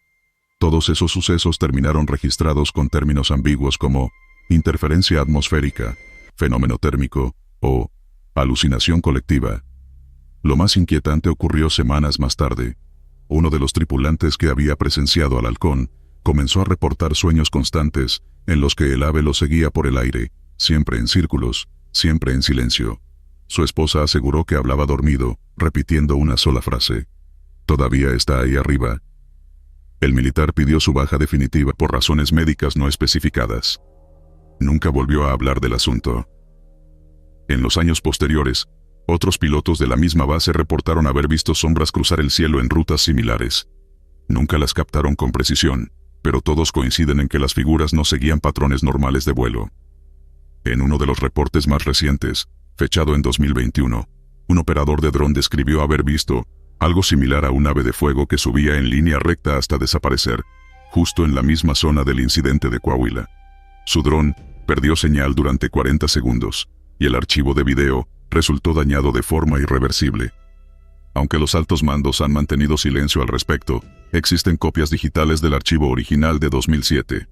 [SPEAKER 1] Todos esos sucesos terminaron registrados con términos ambiguos como interferencia atmosférica, fenómeno térmico o alucinación colectiva. Lo más inquietante ocurrió semanas más tarde. Uno de los tripulantes que había presenciado al halcón comenzó a reportar sueños constantes en los que el ave lo seguía por el aire, siempre en círculos, siempre en silencio. Su esposa aseguró que hablaba dormido, repitiendo una sola frase: «Todavía está ahí arriba». El militar pidió su baja definitiva por razones médicas no especificadas. Nunca volvió a hablar del asunto. En los años posteriores, otros pilotos de la misma base reportaron haber visto sombras cruzar el cielo en rutas similares. Nunca las captaron con precisión, pero todos coinciden en que las figuras no seguían patrones normales de vuelo. En uno de los reportes más recientes, fechado en 2021, un operador de dron describió haber visto algo similar a un ave de fuego que subía en línea recta hasta desaparecer, justo en la misma zona del incidente de Coahuila. Su dron perdió señal durante 40 segundos, y el archivo de video resultó dañado de forma irreversible. Aunque los altos mandos han mantenido silencio al respecto, existen copias digitales del archivo original de 2007.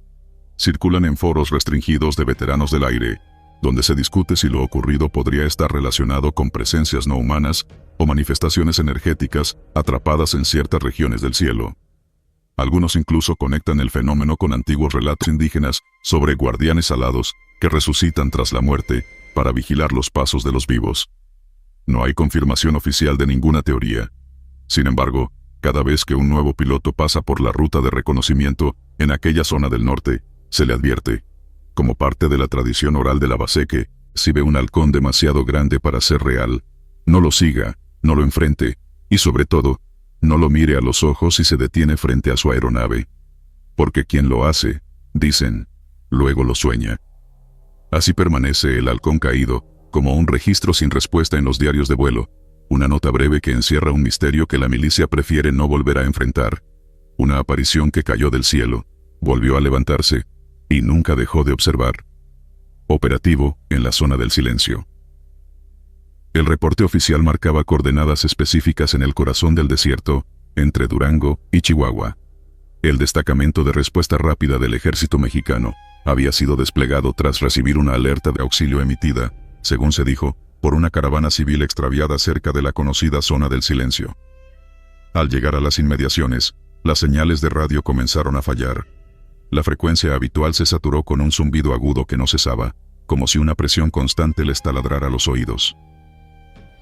[SPEAKER 1] Circulan en foros restringidos de veteranos del aire, donde se discute si lo ocurrido podría estar relacionado con presencias no humanas o manifestaciones energéticas atrapadas en ciertas regiones del cielo. Algunos incluso conectan el fenómeno con antiguos relatos indígenas sobre guardianes alados que resucitan tras la muerte para vigilar los pasos de los vivos. No hay confirmación oficial de ninguna teoría. Sin embargo, cada vez que un nuevo piloto pasa por la ruta de reconocimiento en aquella zona del norte, se le advierte, como parte de la tradición oral de la base, que, si ve un halcón demasiado grande para ser real, no lo siga, no lo enfrente, y sobre todo, no lo mire a los ojos si se detiene frente a su aeronave. Porque quien lo hace, dicen, luego lo sueña. Así permanece el halcón caído, como un registro sin respuesta en los diarios de vuelo, una nota breve que encierra un misterio que la milicia prefiere no volver a enfrentar. Una aparición que cayó del cielo, volvió a levantarse, y nunca dejó de observar. Operativo en la zona del silencio. El reporte oficial marcaba coordenadas específicas en el corazón del desierto, entre Durango y Chihuahua. El destacamento de respuesta rápida del ejército mexicano había sido desplegado tras recibir una alerta de auxilio emitida, según se dijo, por una caravana civil extraviada cerca de la conocida zona del silencio. Al llegar a las inmediaciones, las señales de radio comenzaron a fallar. La frecuencia habitual se saturó con un zumbido agudo que no cesaba, como si una presión constante les taladrara los oídos.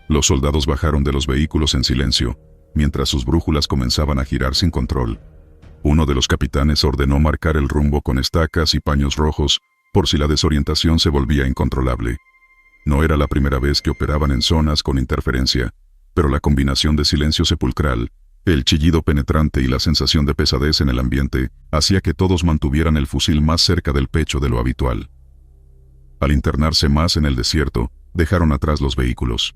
[SPEAKER 1] Los soldados bajaron de los vehículos en silencio, mientras sus brújulas comenzaban a girar sin control. Uno de los capitanes ordenó marcar el rumbo con estacas y paños rojos, por si la desorientación se volvía incontrolable. No era la primera vez que operaban en zonas con interferencia, pero la combinación de silencio sepulcral, el chillido penetrante y la sensación de pesadez en el ambiente hacía que todos mantuvieran el fusil más cerca del pecho de lo habitual. Al internarse más en el desierto, dejaron atrás los vehículos.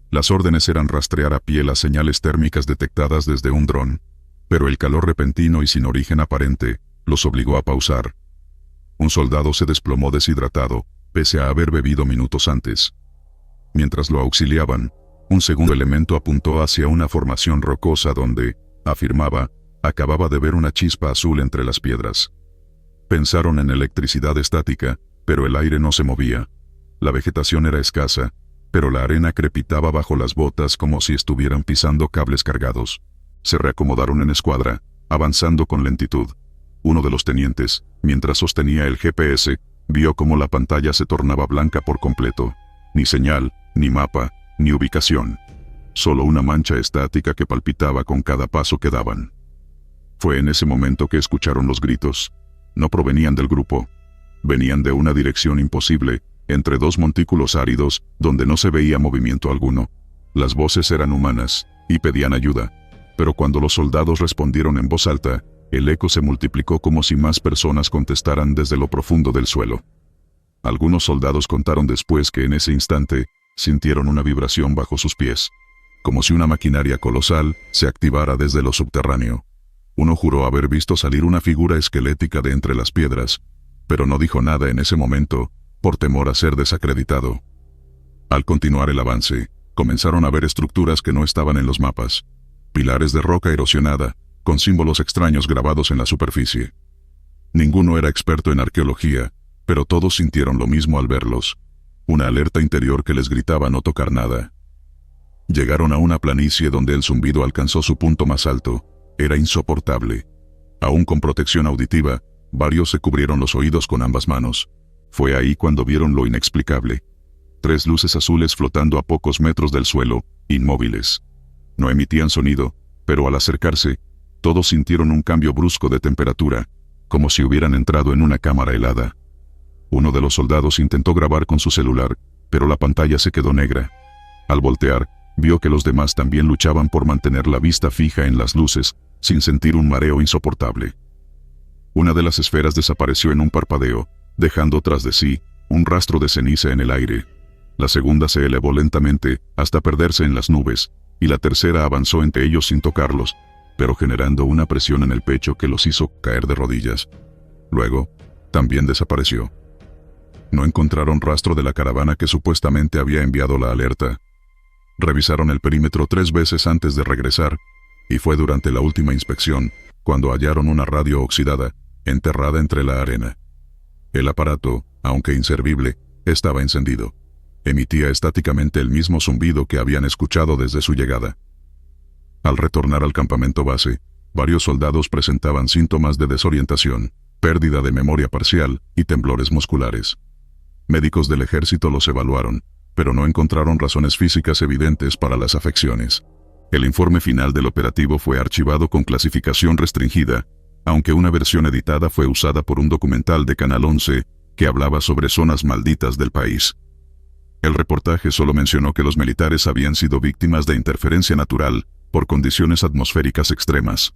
[SPEAKER 1] Las órdenes eran rastrear a pie las señales térmicas detectadas desde un dron, pero el calor repentino y sin origen aparente los obligó a pausar. Un soldado se desplomó deshidratado, pese a haber bebido minutos antes. Mientras lo auxiliaban, un segundo elemento apuntó hacia una formación rocosa donde, afirmaba, acababa de ver una chispa azul entre las piedras. Pensaron en electricidad estática, pero el aire no se movía. La vegetación era escasa, pero la arena crepitaba bajo las botas como si estuvieran pisando cables cargados. Se reacomodaron en escuadra, avanzando con lentitud. Uno de los tenientes, mientras sostenía el GPS, vio cómo la pantalla se tornaba blanca por completo. Ni señal, ni mapa, ni ubicación. Solo una mancha estática que palpitaba con cada paso que daban. Fue en ese momento que escucharon los gritos. No provenían del grupo. Venían de una dirección imposible, entre dos montículos áridos, donde no se veía movimiento alguno. Las voces eran humanas, y pedían ayuda. Pero cuando los soldados respondieron en voz alta, el eco se multiplicó como si más personas contestaran desde lo profundo del suelo. Algunos soldados contaron después que en ese instante, sintieron una vibración bajo sus pies, como si una maquinaria colosal se activara desde lo subterráneo. Uno juró haber visto salir una figura esquelética de entre las piedras, pero no dijo nada en ese momento, por temor a ser desacreditado. Al continuar el avance, comenzaron a ver estructuras que no estaban en los mapas. Pilares de roca erosionada, con símbolos extraños grabados en la superficie. Ninguno era experto en arqueología, pero todos sintieron lo mismo al verlos. Una alerta interior que les gritaba no tocar nada. Llegaron a una planicie donde el zumbido alcanzó su punto más alto. Era insoportable. Aún con protección auditiva, varios se cubrieron los oídos con ambas manos. Fue ahí cuando vieron lo inexplicable. 3 luces azules flotando a pocos metros del suelo, inmóviles. No emitían sonido, pero al acercarse, todos sintieron un cambio brusco de temperatura, como si hubieran entrado en una cámara helada. Uno de los soldados intentó grabar con su celular, pero la pantalla se quedó negra. Al voltear, vio que los demás también luchaban por mantener la vista fija en las luces, sin sentir un mareo insoportable. Una de las esferas desapareció en un parpadeo, dejando tras de sí un rastro de ceniza en el aire. La segunda se elevó lentamente, hasta perderse en las nubes, y la tercera avanzó entre ellos sin tocarlos, pero generando una presión en el pecho que los hizo caer de rodillas. Luego, también desapareció. No encontraron rastro de la caravana que supuestamente había enviado la alerta. Revisaron el perímetro 3 veces antes de regresar, y fue durante la última inspección, cuando hallaron una radio oxidada, enterrada entre la arena. El aparato, aunque inservible, estaba encendido. Emitía estáticamente el mismo zumbido que habían escuchado desde su llegada. Al retornar al campamento base, varios soldados presentaban síntomas de desorientación, pérdida de memoria parcial y temblores musculares. Médicos del ejército los evaluaron, pero no encontraron razones físicas evidentes para las afecciones. El informe final del operativo fue archivado con clasificación restringida, aunque una versión editada fue usada por un documental de Canal 11 que hablaba sobre zonas malditas del país. El reportaje solo mencionó que los militares habían sido víctimas de interferencia natural por condiciones atmosféricas extremas.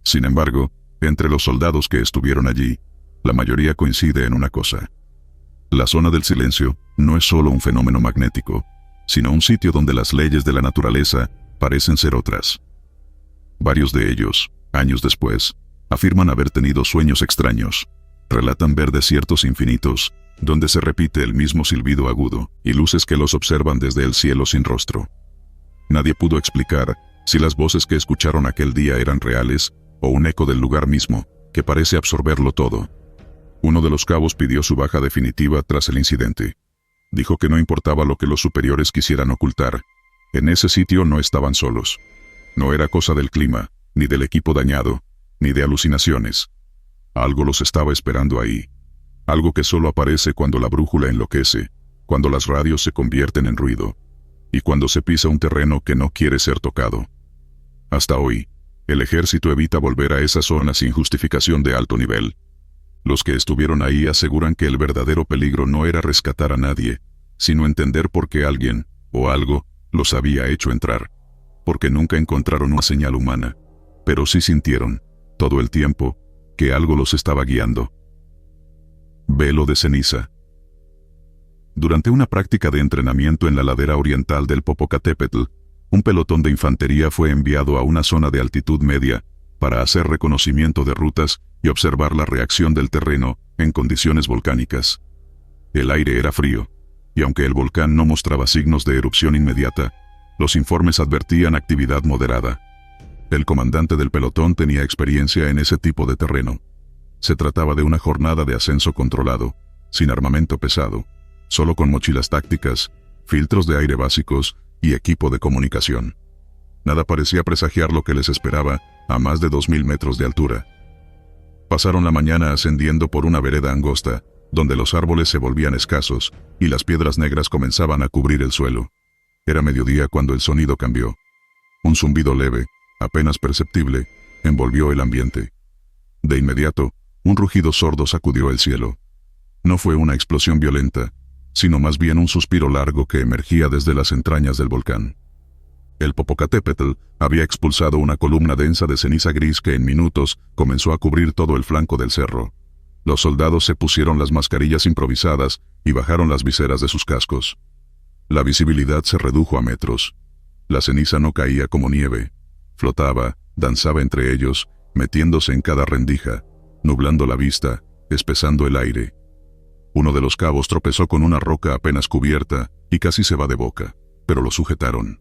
[SPEAKER 1] Sin embargo, entre los soldados que estuvieron allí, la mayoría coincide en una cosa. La zona del silencio no es solo un fenómeno magnético, sino un sitio donde las leyes de la naturaleza parecen ser otras. Varios de ellos, años después, afirman haber tenido sueños extraños. Relatan ver desiertos infinitos, donde se repite el mismo silbido agudo, y luces que los observan desde el cielo sin rostro. Nadie pudo explicar si las voces que escucharon aquel día eran reales, o un eco del lugar mismo, que parece absorberlo todo. Uno de los cabos pidió su baja definitiva tras el incidente. Dijo que no importaba lo que los superiores quisieran ocultar. En ese sitio no estaban solos. No era cosa del clima, ni del equipo dañado, ni de alucinaciones. Algo los estaba esperando ahí. Algo que solo aparece cuando la brújula enloquece, cuando las radios se convierten en ruido, y cuando se pisa un terreno que no quiere ser tocado. Hasta hoy, el ejército evita volver a esa zona sin justificación de alto nivel. Los que estuvieron ahí aseguran que el verdadero peligro no era rescatar a nadie, sino entender por qué alguien, o algo, los había hecho entrar. Porque nunca encontraron una señal humana, pero sí sintieron, todo el tiempo, que algo los estaba guiando. Velo de ceniza. Durante una práctica de entrenamiento en la ladera oriental del Popocatépetl, un pelotón de infantería fue enviado a una zona de altitud media para hacer reconocimiento de rutas y observar la reacción del terreno en condiciones volcánicas. El aire era frío, y aunque el volcán no mostraba signos de erupción inmediata, los informes advertían actividad moderada. El comandante del pelotón tenía experiencia en ese tipo de terreno. Se trataba de una jornada de ascenso controlado, sin armamento pesado, solo con mochilas tácticas, filtros de aire básicos y equipo de comunicación. Nada parecía presagiar lo que les esperaba a más de 2000 metros de altura. Pasaron la mañana ascendiendo por una vereda angosta, donde los árboles se volvían escasos y las piedras negras comenzaban a cubrir el suelo. Era mediodía cuando el sonido cambió. Un zumbido leve, apenas perceptible, envolvió el ambiente. De inmediato, un rugido sordo sacudió el cielo. No fue una explosión violenta, sino más bien un suspiro largo que emergía desde las entrañas del volcán. El Popocatépetl había expulsado una columna densa de ceniza gris que en minutos comenzó a cubrir todo el flanco del cerro. Los soldados se pusieron las mascarillas improvisadas y bajaron las viseras de sus cascos. La visibilidad se redujo a metros. La ceniza no caía como nieve. Flotaba, danzaba entre ellos, metiéndose en cada rendija, nublando la vista, espesando el aire. Uno de los cabos tropezó con una roca apenas cubierta y casi se va de boca, pero lo sujetaron.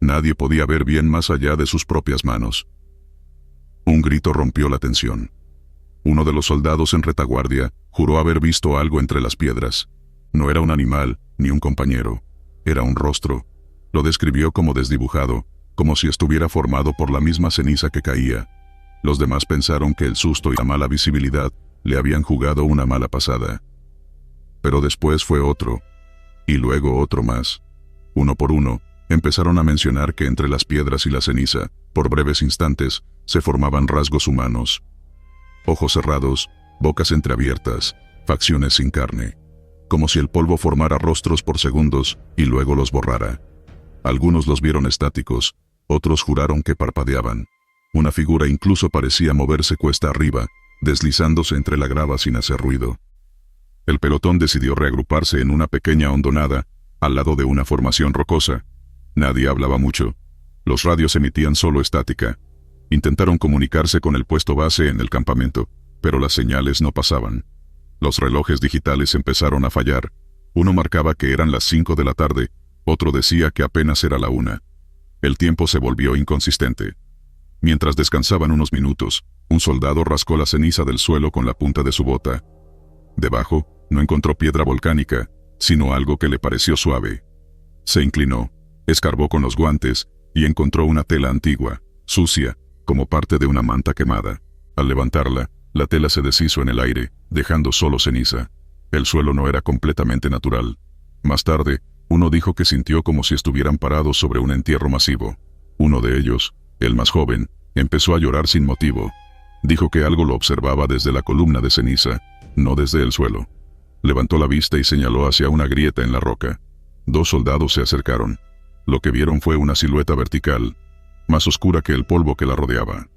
[SPEAKER 1] Nadie podía ver bien más allá de sus propias manos. Un grito rompió la tensión. Uno de los soldados en retaguardia juró haber visto algo entre las piedras. No era un animal, ni un compañero. Era un rostro. Lo describió como desdibujado, como si estuviera formado por la misma ceniza que caía. Los demás pensaron que el susto y la mala visibilidad le habían jugado una mala pasada. Pero después fue otro, y luego otro más. Uno por uno, empezaron a mencionar que entre las piedras y la ceniza, por breves instantes, se formaban rasgos humanos. Ojos cerrados, bocas entreabiertas, facciones sin carne. Como si el polvo formara rostros por segundos y luego los borrara. Algunos los vieron estáticos, otros juraron que parpadeaban. Una figura incluso parecía moverse cuesta arriba, deslizándose entre la grava sin hacer ruido. El pelotón decidió reagruparse en una pequeña hondonada, al lado de una formación rocosa. Nadie hablaba mucho. Los radios emitían solo estática. Intentaron comunicarse con el puesto base en el campamento, pero las señales no pasaban. Los relojes digitales empezaron a fallar. Uno marcaba que eran las 5 de la tarde, otro decía que apenas era la 1. El tiempo se volvió inconsistente. Mientras descansaban unos minutos, un soldado rascó la ceniza del suelo con la punta de su bota. Debajo, no encontró piedra volcánica, sino algo que le pareció suave. Se inclinó, escarbó con los guantes, y encontró una tela antigua, sucia, como parte de una manta quemada. Al levantarla, la tela se deshizo en el aire, dejando solo ceniza. El suelo no era completamente natural. Más tarde, uno dijo que sintió como si estuvieran parados sobre un entierro masivo. Uno de ellos, el más joven, empezó a llorar sin motivo. Dijo que algo lo observaba desde la columna de ceniza, no desde el suelo. Levantó la vista y señaló hacia una grieta en la roca. 2 soldados se acercaron. Lo que vieron fue una silueta vertical, más oscura que el polvo que la rodeaba.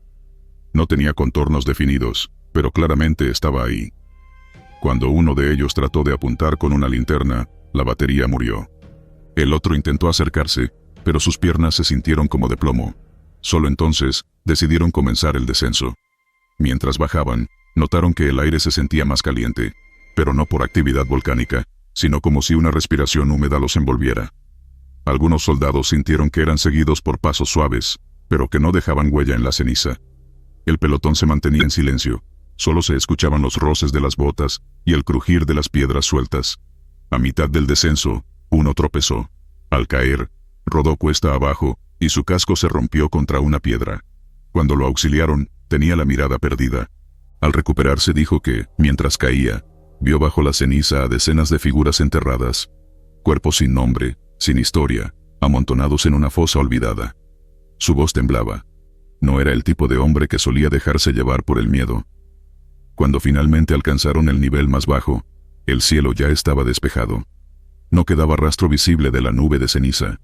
[SPEAKER 1] No tenía contornos definidos, pero claramente estaba ahí. Cuando uno de ellos trató de apuntar con una linterna, la batería murió. El otro intentó acercarse, pero sus piernas se sintieron como de plomo. Solo entonces, decidieron comenzar el descenso. Mientras bajaban, notaron que el aire se sentía más caliente, pero no por actividad volcánica, sino como si una respiración húmeda los envolviera. Algunos soldados sintieron que eran seguidos por pasos suaves, pero que no dejaban huella en la ceniza. El pelotón se mantenía en silencio. Solo se escuchaban los roces de las botas y el crujir de las piedras sueltas. A mitad del descenso, uno tropezó. Al caer, rodó cuesta abajo y su casco se rompió contra una piedra. Cuando lo auxiliaron, tenía la mirada perdida. Al recuperarse dijo que, mientras caía, vio bajo la ceniza a decenas de figuras enterradas. Cuerpos sin nombre, sin historia, amontonados en una fosa olvidada. Su voz temblaba. No era el tipo de hombre que solía dejarse llevar por el miedo. Cuando finalmente alcanzaron el nivel más bajo, el cielo ya estaba despejado. No quedaba rastro visible de la nube de ceniza.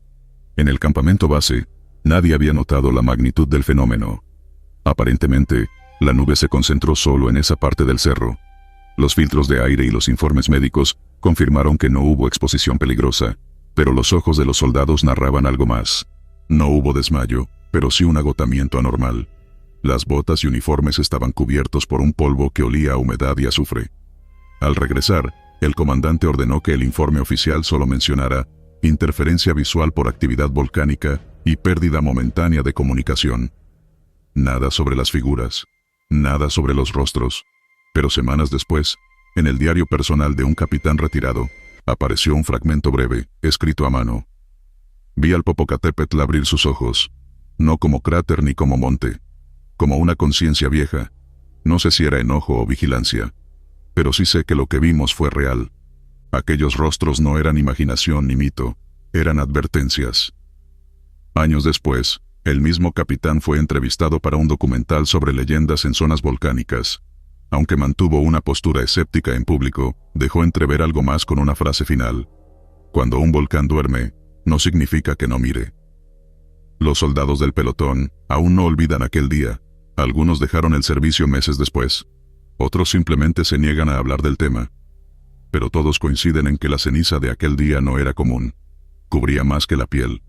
[SPEAKER 1] En el campamento base, nadie había notado la magnitud del fenómeno. Aparentemente, la nube se concentró solo en esa parte del cerro. Los filtros de aire y los informes médicos confirmaron que no hubo exposición peligrosa, pero los ojos de los soldados narraban algo más. No hubo desmayo, pero sí un agotamiento anormal. Las botas y uniformes estaban cubiertos por un polvo que olía a humedad y azufre. Al regresar, el comandante ordenó que el informe oficial solo mencionara interferencia visual por actividad volcánica y pérdida momentánea de comunicación. Nada sobre las figuras, nada sobre los rostros. Pero semanas después, en el diario personal de un capitán retirado, apareció un fragmento breve, escrito a mano. Vi al Popocatépetl abrir sus ojos, no como cráter ni como monte, como una conciencia vieja. No sé si era enojo o vigilancia, pero sí sé que lo que vimos fue real. Aquellos rostros no eran imaginación ni mito, eran advertencias. Años después, el mismo capitán fue entrevistado para un documental sobre leyendas en zonas volcánicas. Aunque mantuvo una postura escéptica en público, dejó entrever algo más con una frase final. Cuando un volcán duerme, no significa que no mire. Los soldados del pelotón aún no olvidan aquel día. Algunos dejaron el servicio meses después. Otros simplemente se niegan a hablar del tema. Pero todos coinciden en que la ceniza de aquel día no era común. Cubría más que la piel.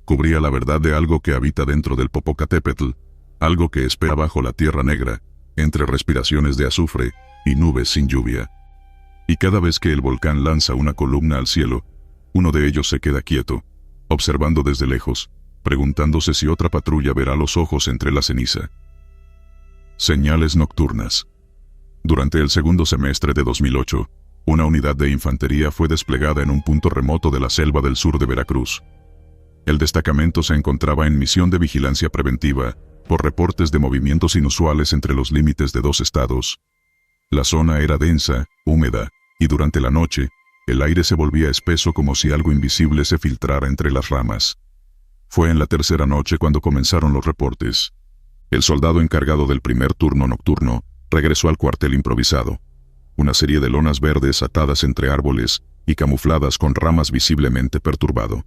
[SPEAKER 1] Cubría la verdad de algo que habita dentro del Popocatépetl, algo que espera bajo la tierra negra, entre respiraciones de azufre y nubes sin lluvia. Y cada vez que el volcán lanza una columna al cielo, uno de ellos se queda quieto, observando desde lejos, preguntándose si otra patrulla verá los ojos entre la ceniza. Señales nocturnas. Durante el segundo semestre de 2008, una unidad de infantería fue desplegada en un punto remoto de la selva del sur de Veracruz. El destacamento se encontraba en misión de vigilancia preventiva, por reportes de movimientos inusuales entre los límites de dos estados. La zona era densa, húmeda, y durante la noche, el aire se volvía espeso como si algo invisible se filtrara entre las ramas. Fue en la tercera noche cuando comenzaron los reportes. El soldado encargado del primer turno nocturno regresó al cuartel improvisado. Una serie de lonas verdes atadas entre árboles y camufladas con ramas visiblemente perturbado.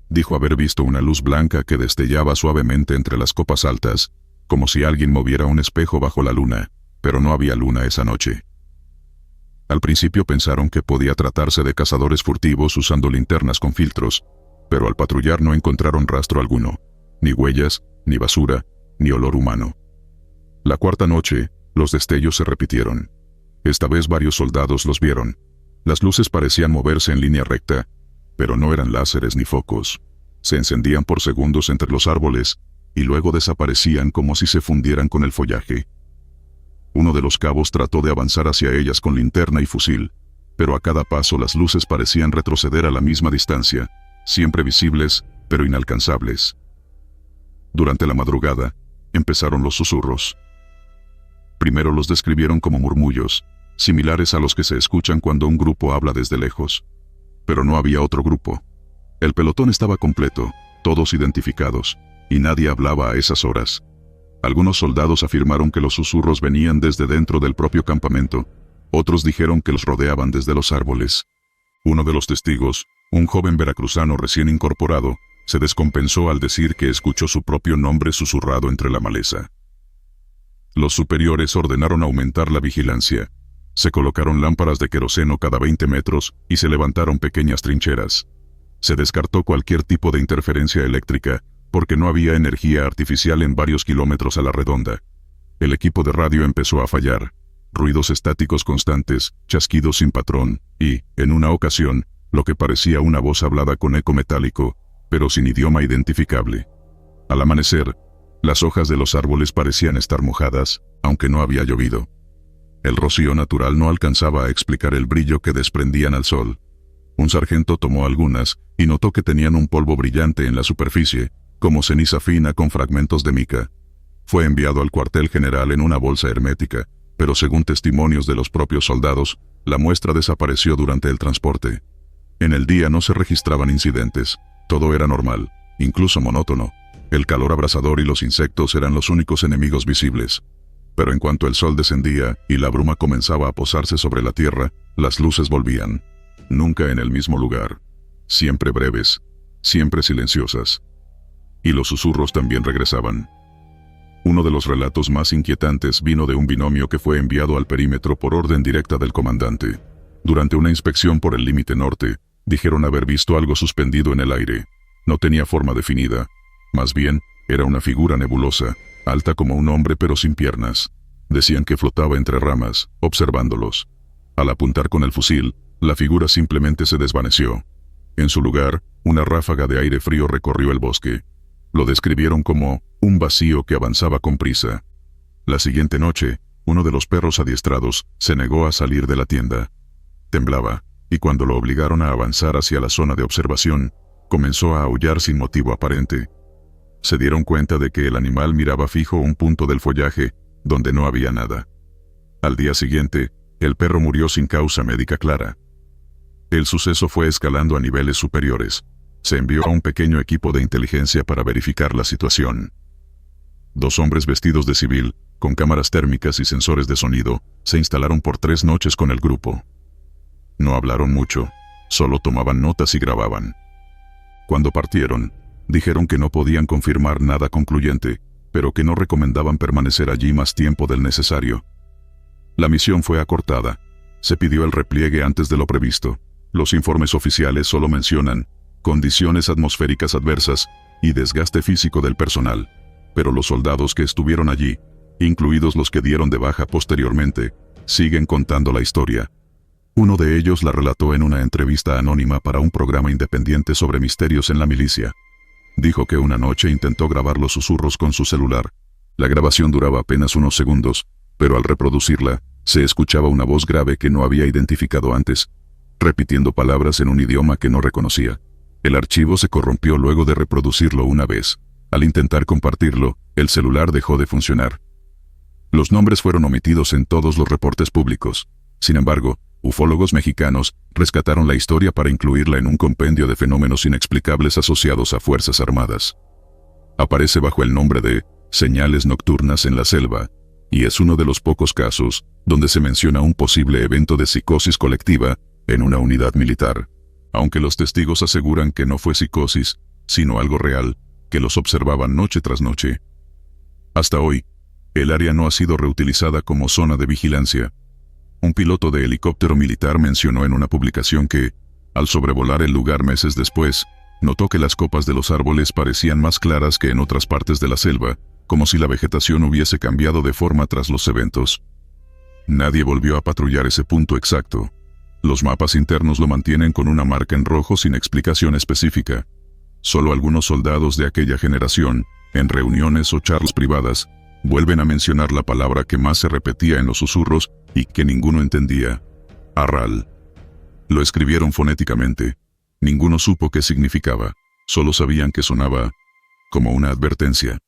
[SPEAKER 1] Dijo haber visto una luz blanca que destellaba suavemente entre las copas altas, como si alguien moviera un espejo bajo la luna, pero no había luna esa noche. Al principio pensaron que podía tratarse de cazadores furtivos usando linternas con filtros, pero al patrullar no encontraron rastro alguno, ni huellas, ni basura, ni olor humano. La cuarta noche, los destellos se repitieron. Esta vez varios soldados los vieron. Las luces parecían moverse en línea recta, pero no eran láseres ni focos. Se encendían por segundos entre los árboles, y luego desaparecían como si se fundieran con el follaje. Uno de los cabos trató de avanzar hacia ellas con linterna y fusil, pero a cada paso las luces parecían retroceder a la misma distancia, siempre visibles, pero inalcanzables. Durante la madrugada, empezaron los susurros. Primero los describieron como murmullos, similares a los que se escuchan cuando un grupo habla desde lejos. Pero no había otro grupo. El pelotón estaba completo, todos identificados, y nadie hablaba a esas horas. Algunos soldados afirmaron que los susurros venían desde dentro del propio campamento, otros dijeron que los rodeaban desde los árboles. Uno de los testigos, un joven veracruzano recién incorporado, se descompensó al decir que escuchó su propio nombre susurrado entre la maleza. Los superiores ordenaron aumentar la vigilancia. Se colocaron lámparas de queroseno cada 20 metros y se levantaron pequeñas trincheras. Se descartó cualquier tipo de interferencia eléctrica, porque no había energía artificial en varios kilómetros a la redonda. El equipo de radio empezó a fallar. Ruidos estáticos constantes, chasquidos sin patrón, y, en una ocasión, lo que parecía una voz hablada con eco metálico, pero sin idioma identificable. Al amanecer, las hojas de los árboles parecían estar mojadas, aunque no había llovido. El rocío natural no alcanzaba a explicar el brillo que desprendían al sol. Un sargento tomó algunas y notó que tenían un polvo brillante en la superficie, como ceniza fina con fragmentos de mica. Fue enviado al cuartel general en una bolsa hermética, pero según testimonios de los propios soldados, la muestra desapareció durante el transporte. En el día no se registraban incidentes, todo era normal, incluso monótono. El calor abrasador y los insectos eran los únicos enemigos visibles. Pero en cuanto el sol descendía y la bruma comenzaba a posarse sobre la tierra, las luces volvían. nunca en el mismo lugar. Siempre breves, siempre silenciosas. Y los susurros también regresaban. Uno de los relatos más inquietantes vino de un binomio que fue enviado al perímetro por orden directa del comandante. Durante una inspección por el límite norte, dijeron haber visto algo suspendido en el aire. No tenía forma definida. Más bien, era una figura nebulosa, alta como un hombre pero sin piernas. Decían que flotaba entre ramas, observándolos. Al apuntar con el fusil, la figura simplemente se desvaneció. En su lugar, una ráfaga de aire frío recorrió el bosque. Lo describieron como un vacío que avanzaba con prisa. La siguiente noche, uno de los perros adiestrados se negó a salir de la tienda. Temblaba, y cuando lo obligaron a avanzar hacia la zona de observación, comenzó a aullar sin motivo aparente. Se dieron cuenta de que el animal miraba fijo un punto del follaje, donde no había nada. Al día siguiente, el perro murió sin causa médica clara. El suceso fue escalando a niveles superiores. Se envió a un pequeño equipo de inteligencia para verificar la situación. 2 hombres vestidos de civil, con cámaras térmicas y sensores de sonido, se instalaron por 3 noches con el grupo. No hablaron mucho, solo tomaban notas y grababan. Cuando partieron, dijeron que no podían confirmar nada concluyente, pero que no recomendaban permanecer allí más tiempo del necesario. La misión fue acortada. Se pidió el repliegue antes de lo previsto. Los informes oficiales solo mencionan condiciones atmosféricas adversas y desgaste físico del personal, pero los soldados que estuvieron allí, incluidos los que dieron de baja posteriormente, siguen contando la historia. Uno de ellos la relató en una entrevista anónima para un programa independiente sobre misterios en la milicia. Dijo que una noche intentó grabar los susurros con su celular. La grabación duraba apenas unos segundos, pero al reproducirla, se escuchaba una voz grave que no había identificado antes, repitiendo palabras en un idioma que no reconocía. El archivo se corrompió luego de reproducirlo una vez. Al intentar compartirlo, el celular dejó de funcionar. Los nombres fueron omitidos en todos los reportes públicos. Sin embargo, ufólogos mexicanos rescataron la historia para incluirla en un compendio de fenómenos inexplicables asociados a Fuerzas Armadas. Aparece bajo el nombre de señales nocturnas en la selva, y es uno de los pocos casos donde se menciona un posible evento de psicosis colectiva en una unidad militar. Aunque los testigos aseguran que no fue psicosis, sino algo real, que los observaban noche tras noche. Hasta hoy, el área no ha sido reutilizada como zona de vigilancia. Un piloto de helicóptero militar mencionó en una publicación que, al sobrevolar el lugar meses después, notó que las copas de los árboles parecían más claras que en otras partes de la selva, como si la vegetación hubiese cambiado de forma tras los eventos. Nadie volvió a patrullar ese punto exacto. Los mapas internos lo mantienen con una marca en rojo sin explicación específica. Solo algunos soldados de aquella generación, en reuniones o charlas privadas, vuelven a mencionar la palabra que más se repetía en los susurros y que ninguno entendía: Arral. Lo escribieron fonéticamente. Ninguno supo qué significaba, solo sabían que sonaba como una advertencia.